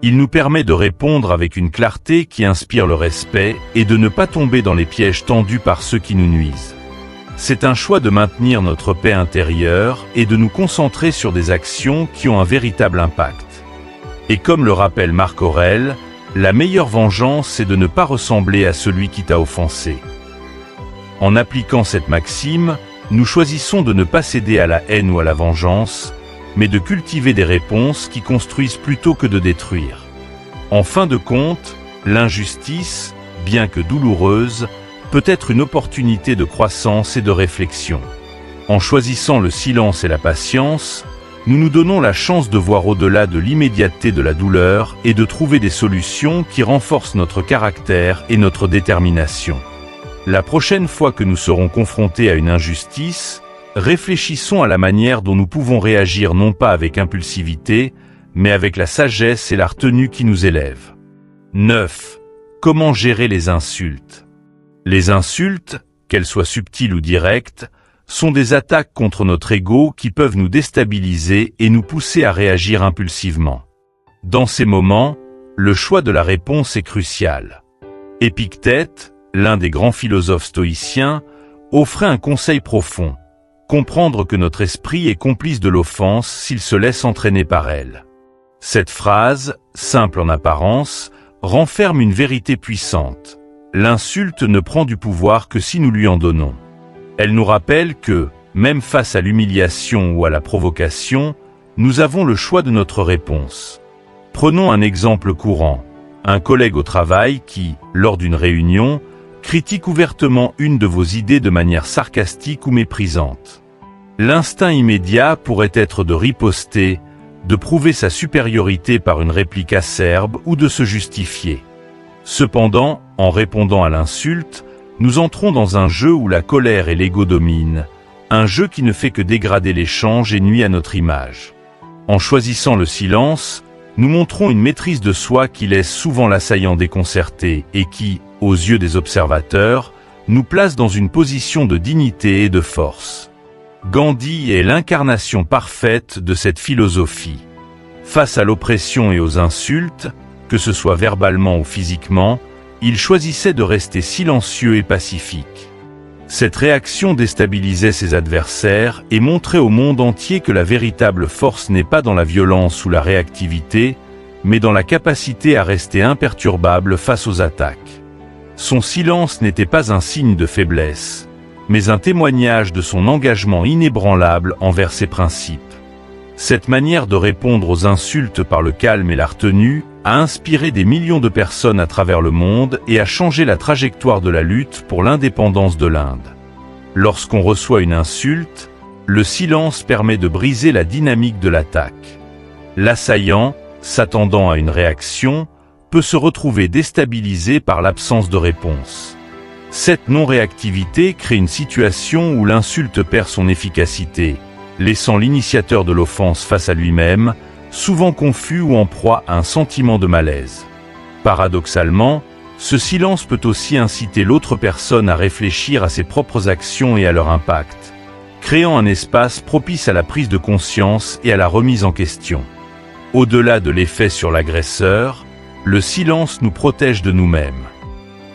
Il nous permet de répondre avec une clarté qui inspire le respect et de ne pas tomber dans les pièges tendus par ceux qui nous nuisent. C'est un choix de maintenir notre paix intérieure et de nous concentrer sur des actions qui ont un véritable impact. Et comme le rappelle Marc Aurèle, la meilleure vengeance, c'est de ne pas ressembler à celui qui t'a offensé. En appliquant cette maxime, nous choisissons de ne pas céder à la haine ou à la vengeance, mais de cultiver des réponses qui construisent plutôt que de détruire. En fin de compte, l'injustice, bien que douloureuse, peut être une opportunité de croissance et de réflexion. En choisissant le silence et la patience, nous nous donnons la chance de voir au-delà de l'immédiateté de la douleur et de trouver des solutions qui renforcent notre caractère et notre détermination. La prochaine fois que nous serons confrontés à une injustice, réfléchissons à la manière dont nous pouvons réagir non pas avec impulsivité, mais avec la sagesse et la retenue qui nous élèvent. 9. Comment gérer les insultes? Les insultes, qu'elles soient subtiles ou directes, sont des attaques contre notre ego qui peuvent nous déstabiliser et nous pousser à réagir impulsivement. Dans ces moments, le choix de la réponse est crucial. Épictète, l'un des grands philosophes stoïciens, offrait un conseil profond: comprendre que notre esprit est complice de l'offense s'il se laisse entraîner par elle. Cette phrase, simple en apparence, renferme une vérité puissante. L'insulte ne prend du pouvoir que si nous lui en donnons. Elle nous rappelle que, même face à l'humiliation ou à la provocation, nous avons le choix de notre réponse. Prenons un exemple courant: un collègue au travail qui, lors d'une réunion, critique ouvertement une de vos idées de manière sarcastique ou méprisante. L'instinct immédiat pourrait être de riposter, de prouver sa supériorité par une réplique acerbe ou de se justifier. Cependant, en répondant à l'insulte, nous entrons dans un jeu où la colère et l'ego dominent, un jeu qui ne fait que dégrader l'échange et nuit à notre image. En choisissant le silence, nous montrons une maîtrise de soi qui laisse souvent l'assaillant déconcerté et qui, aux yeux des observateurs, nous place dans une position de dignité et de force. Gandhi est l'incarnation parfaite de cette philosophie. Face à l'oppression et aux insultes, que ce soit verbalement ou physiquement, il choisissait de rester silencieux et pacifique. Cette réaction déstabilisait ses adversaires et montrait au monde entier que la véritable force n'est pas dans la violence ou la réactivité, mais dans la capacité à rester imperturbable face aux attaques. Son silence n'était pas un signe de faiblesse, mais un témoignage de son engagement inébranlable envers ses principes. Cette manière de répondre aux insultes par le calme et la retenue a inspiré des millions de personnes à travers le monde et a changé la trajectoire de la lutte pour l'indépendance de l'Inde. Lorsqu'on reçoit une insulte, le silence permet de briser la dynamique de l'attaque. L'assaillant, s'attendant à une réaction, peut se retrouver déstabilisé par l'absence de réponse. Cette non-réactivité crée une situation où l'insulte perd son efficacité, laissant l'initiateur de l'offense face à lui-même, souvent confus ou en proie à un sentiment de malaise. Paradoxalement, ce silence peut aussi inciter l'autre personne à réfléchir à ses propres actions et à leur impact, créant un espace propice à la prise de conscience et à la remise en question. Au-delà de l'effet sur l'agresseur, le silence nous protège de nous-mêmes.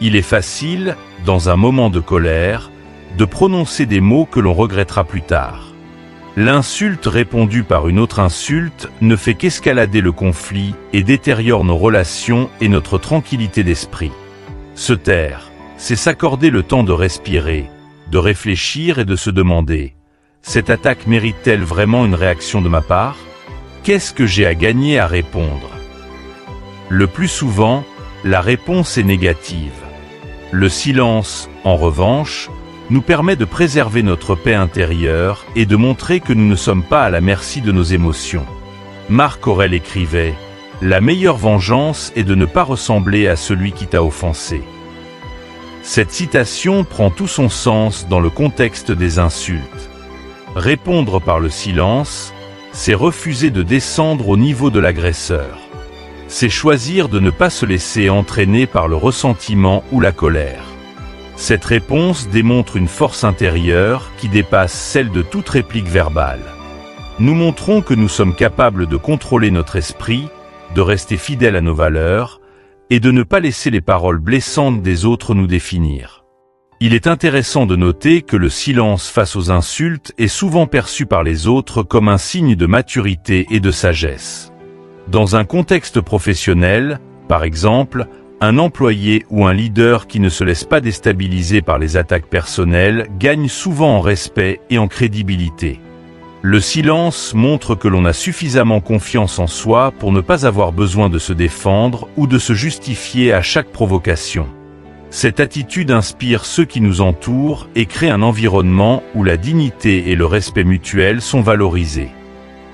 Il est facile, dans un moment de colère, de prononcer des mots que l'on regrettera plus tard. L'insulte répondue par une autre insulte ne fait qu'escalader le conflit et détériore nos relations et notre tranquillité d'esprit. Se taire, c'est s'accorder le temps de respirer, de réfléchir et de se demander « Cette attaque mérite-t-elle vraiment une réaction de ma part ? Qu'est-ce que j'ai à gagner à répondre ?» Le plus souvent, la réponse est négative. Le silence, en revanche, nous permet de préserver notre paix intérieure et de montrer que nous ne sommes pas à la merci de nos émotions. Marc Aurèle écrivait « La meilleure vengeance est de ne pas ressembler à celui qui t'a offensé ». Cette citation prend tout son sens dans le contexte des insultes. Répondre par le silence, c'est refuser de descendre au niveau de l'agresseur. C'est choisir de ne pas se laisser entraîner par le ressentiment ou la colère. Cette réponse démontre une force intérieure qui dépasse celle de toute réplique verbale. Nous montrons que nous sommes capables de contrôler notre esprit, de rester fidèles à nos valeurs, et de ne pas laisser les paroles blessantes des autres nous définir. Il est intéressant de noter que le silence face aux insultes est souvent perçu par les autres comme un signe de maturité et de sagesse. Dans un contexte professionnel, par exemple, un employé ou un leader qui ne se laisse pas déstabiliser par les attaques personnelles gagne souvent en respect et en crédibilité. Le silence montre que l'on a suffisamment confiance en soi pour ne pas avoir besoin de se défendre ou de se justifier à chaque provocation. Cette attitude inspire ceux qui nous entourent et crée un environnement où la dignité et le respect mutuel sont valorisés.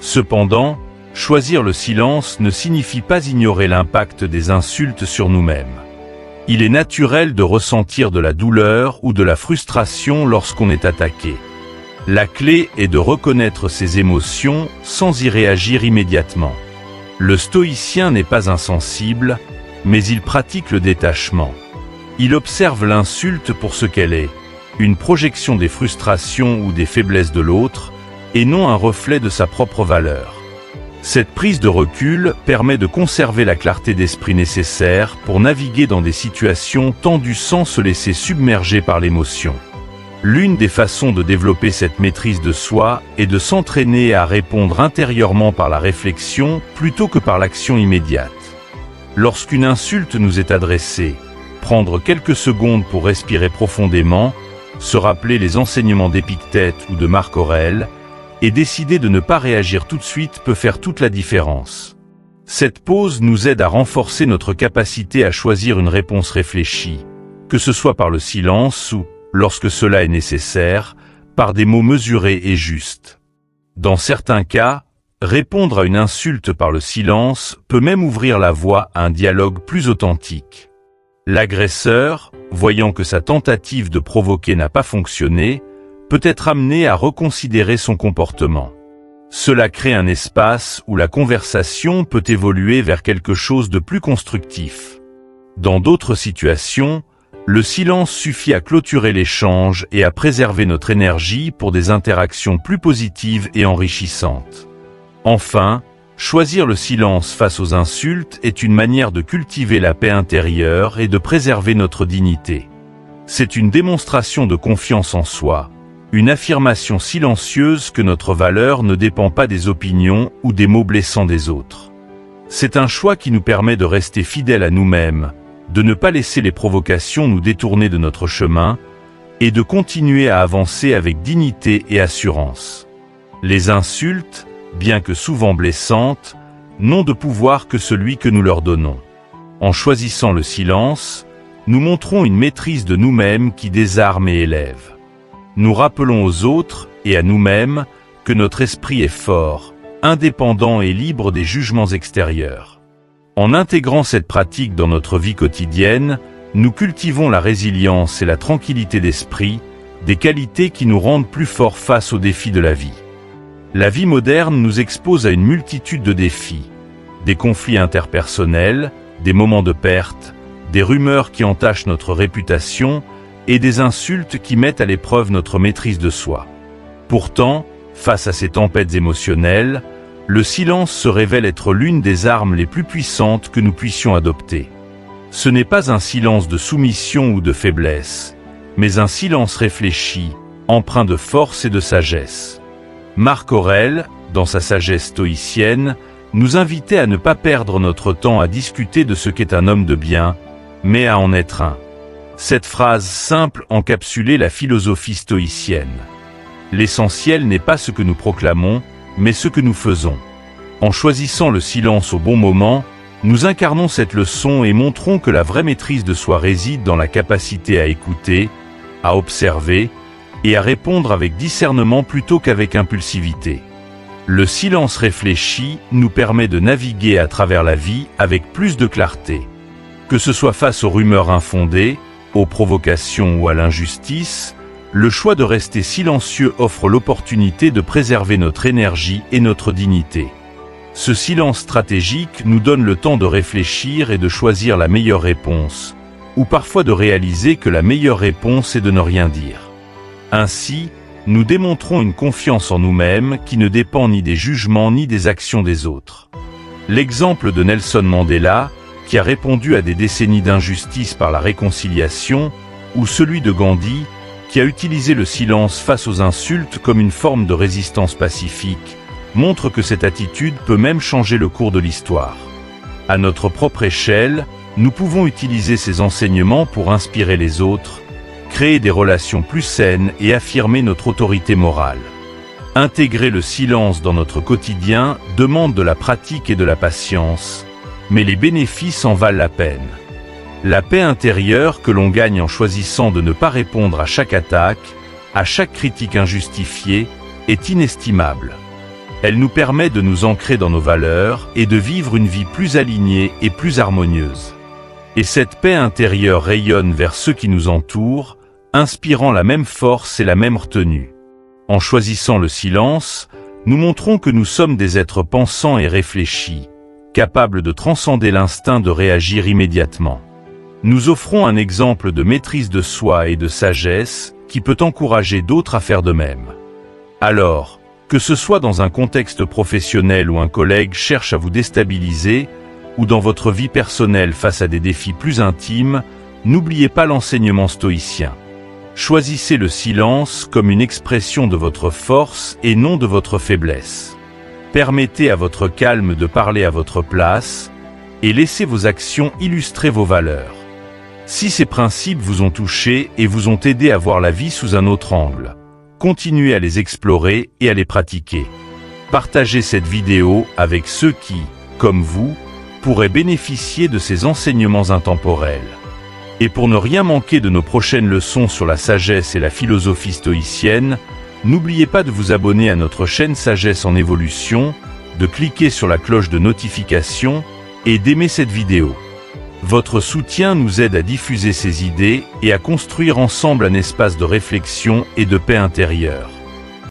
Cependant, choisir le silence ne signifie pas ignorer l'impact des insultes sur nous-mêmes. Il est naturel de ressentir de la douleur ou de la frustration lorsqu'on est attaqué. La clé est de reconnaître ces émotions sans y réagir immédiatement. Le stoïcien n'est pas insensible, mais il pratique le détachement. Il observe l'insulte pour ce qu'elle est, une projection des frustrations ou des faiblesses de l'autre, et non un reflet de sa propre valeur. Cette prise de recul permet de conserver la clarté d'esprit nécessaire pour naviguer dans des situations tendues sans se laisser submerger par l'émotion. L'une des façons de développer cette maîtrise de soi est de s'entraîner à répondre intérieurement par la réflexion plutôt que par l'action immédiate. Lorsqu'une insulte nous est adressée, prendre quelques secondes pour respirer profondément, se rappeler les enseignements d'Épictète ou de Marc Aurèle, et décider de ne pas réagir tout de suite peut faire toute la différence. Cette pause nous aide à renforcer notre capacité à choisir une réponse réfléchie, que ce soit par le silence ou, lorsque cela est nécessaire, par des mots mesurés et justes. Dans certains cas, répondre à une insulte par le silence peut même ouvrir la voie à un dialogue plus authentique. L'agresseur, voyant que sa tentative de provoquer n'a pas fonctionné, peut être amené à reconsidérer son comportement. Cela crée un espace où la conversation peut évoluer vers quelque chose de plus constructif. Dans d'autres situations, le silence suffit à clôturer l'échange et à préserver notre énergie pour des interactions plus positives et enrichissantes. Enfin, choisir le silence face aux insultes est une manière de cultiver la paix intérieure et de préserver notre dignité. C'est une démonstration de confiance en soi, une affirmation silencieuse que notre valeur ne dépend pas des opinions ou des mots blessants des autres. C'est un choix qui nous permet de rester fidèles à nous-mêmes, de ne pas laisser les provocations nous détourner de notre chemin, et de continuer à avancer avec dignité et assurance. Les insultes, bien que souvent blessantes, n'ont de pouvoir que celui que nous leur donnons. En choisissant le silence, nous montrons une maîtrise de nous-mêmes qui désarme et élève. Nous rappelons aux autres, et à nous-mêmes, que notre esprit est fort, indépendant et libre des jugements extérieurs. En intégrant cette pratique dans notre vie quotidienne, nous cultivons la résilience et la tranquillité d'esprit, des qualités qui nous rendent plus forts face aux défis de la vie. La vie moderne nous expose à une multitude de défis, des conflits interpersonnels, des moments de perte, des rumeurs qui entachent notre réputation et des insultes qui mettent à l'épreuve notre maîtrise de soi. Pourtant, face à ces tempêtes émotionnelles, le silence se révèle être l'une des armes les plus puissantes que nous puissions adopter. Ce n'est pas un silence de soumission ou de faiblesse, mais un silence réfléchi, empreint de force et de sagesse. Marc Aurèle, dans sa sagesse stoïcienne, nous invitait à ne pas perdre notre temps à discuter de ce qu'est un homme de bien, mais à en être un. Cette phrase simple encapsulait la philosophie stoïcienne. L'essentiel n'est pas ce que nous proclamons, mais ce que nous faisons. En choisissant le silence au bon moment, nous incarnons cette leçon et montrons que la vraie maîtrise de soi réside dans la capacité à écouter, à observer et à répondre avec discernement plutôt qu'avec impulsivité. Le silence réfléchi nous permet de naviguer à travers la vie avec plus de clarté. Que ce soit face aux rumeurs infondées, aux provocations ou à l'injustice, le choix de rester silencieux offre l'opportunité de préserver notre énergie et notre dignité. Ce silence stratégique nous donne le temps de réfléchir et de choisir la meilleure réponse, ou parfois de réaliser que la meilleure réponse est de ne rien dire. Ainsi, nous démontrons une confiance en nous-mêmes qui ne dépend ni des jugements ni des actions des autres. L'exemple de Nelson Mandela, qui a répondu à des décennies d'injustice par la réconciliation, ou celui de Gandhi, qui a utilisé le silence face aux insultes comme une forme de résistance pacifique, montre que cette attitude peut même changer le cours de l'histoire. À notre propre échelle, nous pouvons utiliser ces enseignements pour inspirer les autres, créer des relations plus saines et affirmer notre autorité morale. Intégrer le silence dans notre quotidien demande de la pratique et de la patience, mais les bénéfices en valent la peine. La paix intérieure que l'on gagne en choisissant de ne pas répondre à chaque attaque, à chaque critique injustifiée, est inestimable. Elle nous permet de nous ancrer dans nos valeurs et de vivre une vie plus alignée et plus harmonieuse. Et cette paix intérieure rayonne vers ceux qui nous entourent, inspirant la même force et la même retenue. En choisissant le silence, nous montrons que nous sommes des êtres pensants et réfléchis, capables de transcender l'instinct de réagir immédiatement. Nous offrons un exemple de maîtrise de soi et de sagesse qui peut encourager d'autres à faire de même. Alors, que ce soit dans un contexte professionnel où un collègue cherche à vous déstabiliser, ou dans votre vie personnelle face à des défis plus intimes, n'oubliez pas l'enseignement stoïcien. Choisissez le silence comme une expression de votre force et non de votre faiblesse. Permettez à votre calme de parler à votre place et laissez vos actions illustrer vos valeurs. Si ces principes vous ont touché et vous ont aidé à voir la vie sous un autre angle, continuez à les explorer et à les pratiquer. Partagez cette vidéo avec ceux qui, comme vous, pourraient bénéficier de ces enseignements intemporels. Et pour ne rien manquer de nos prochaines leçons sur la sagesse et la philosophie stoïcienne, n'oubliez pas de vous abonner à notre chaîne Sagesse en Évolution, de cliquer sur la cloche de notification et d'aimer cette vidéo. Votre soutien nous aide à diffuser ces idées et à construire ensemble un espace de réflexion et de paix intérieure.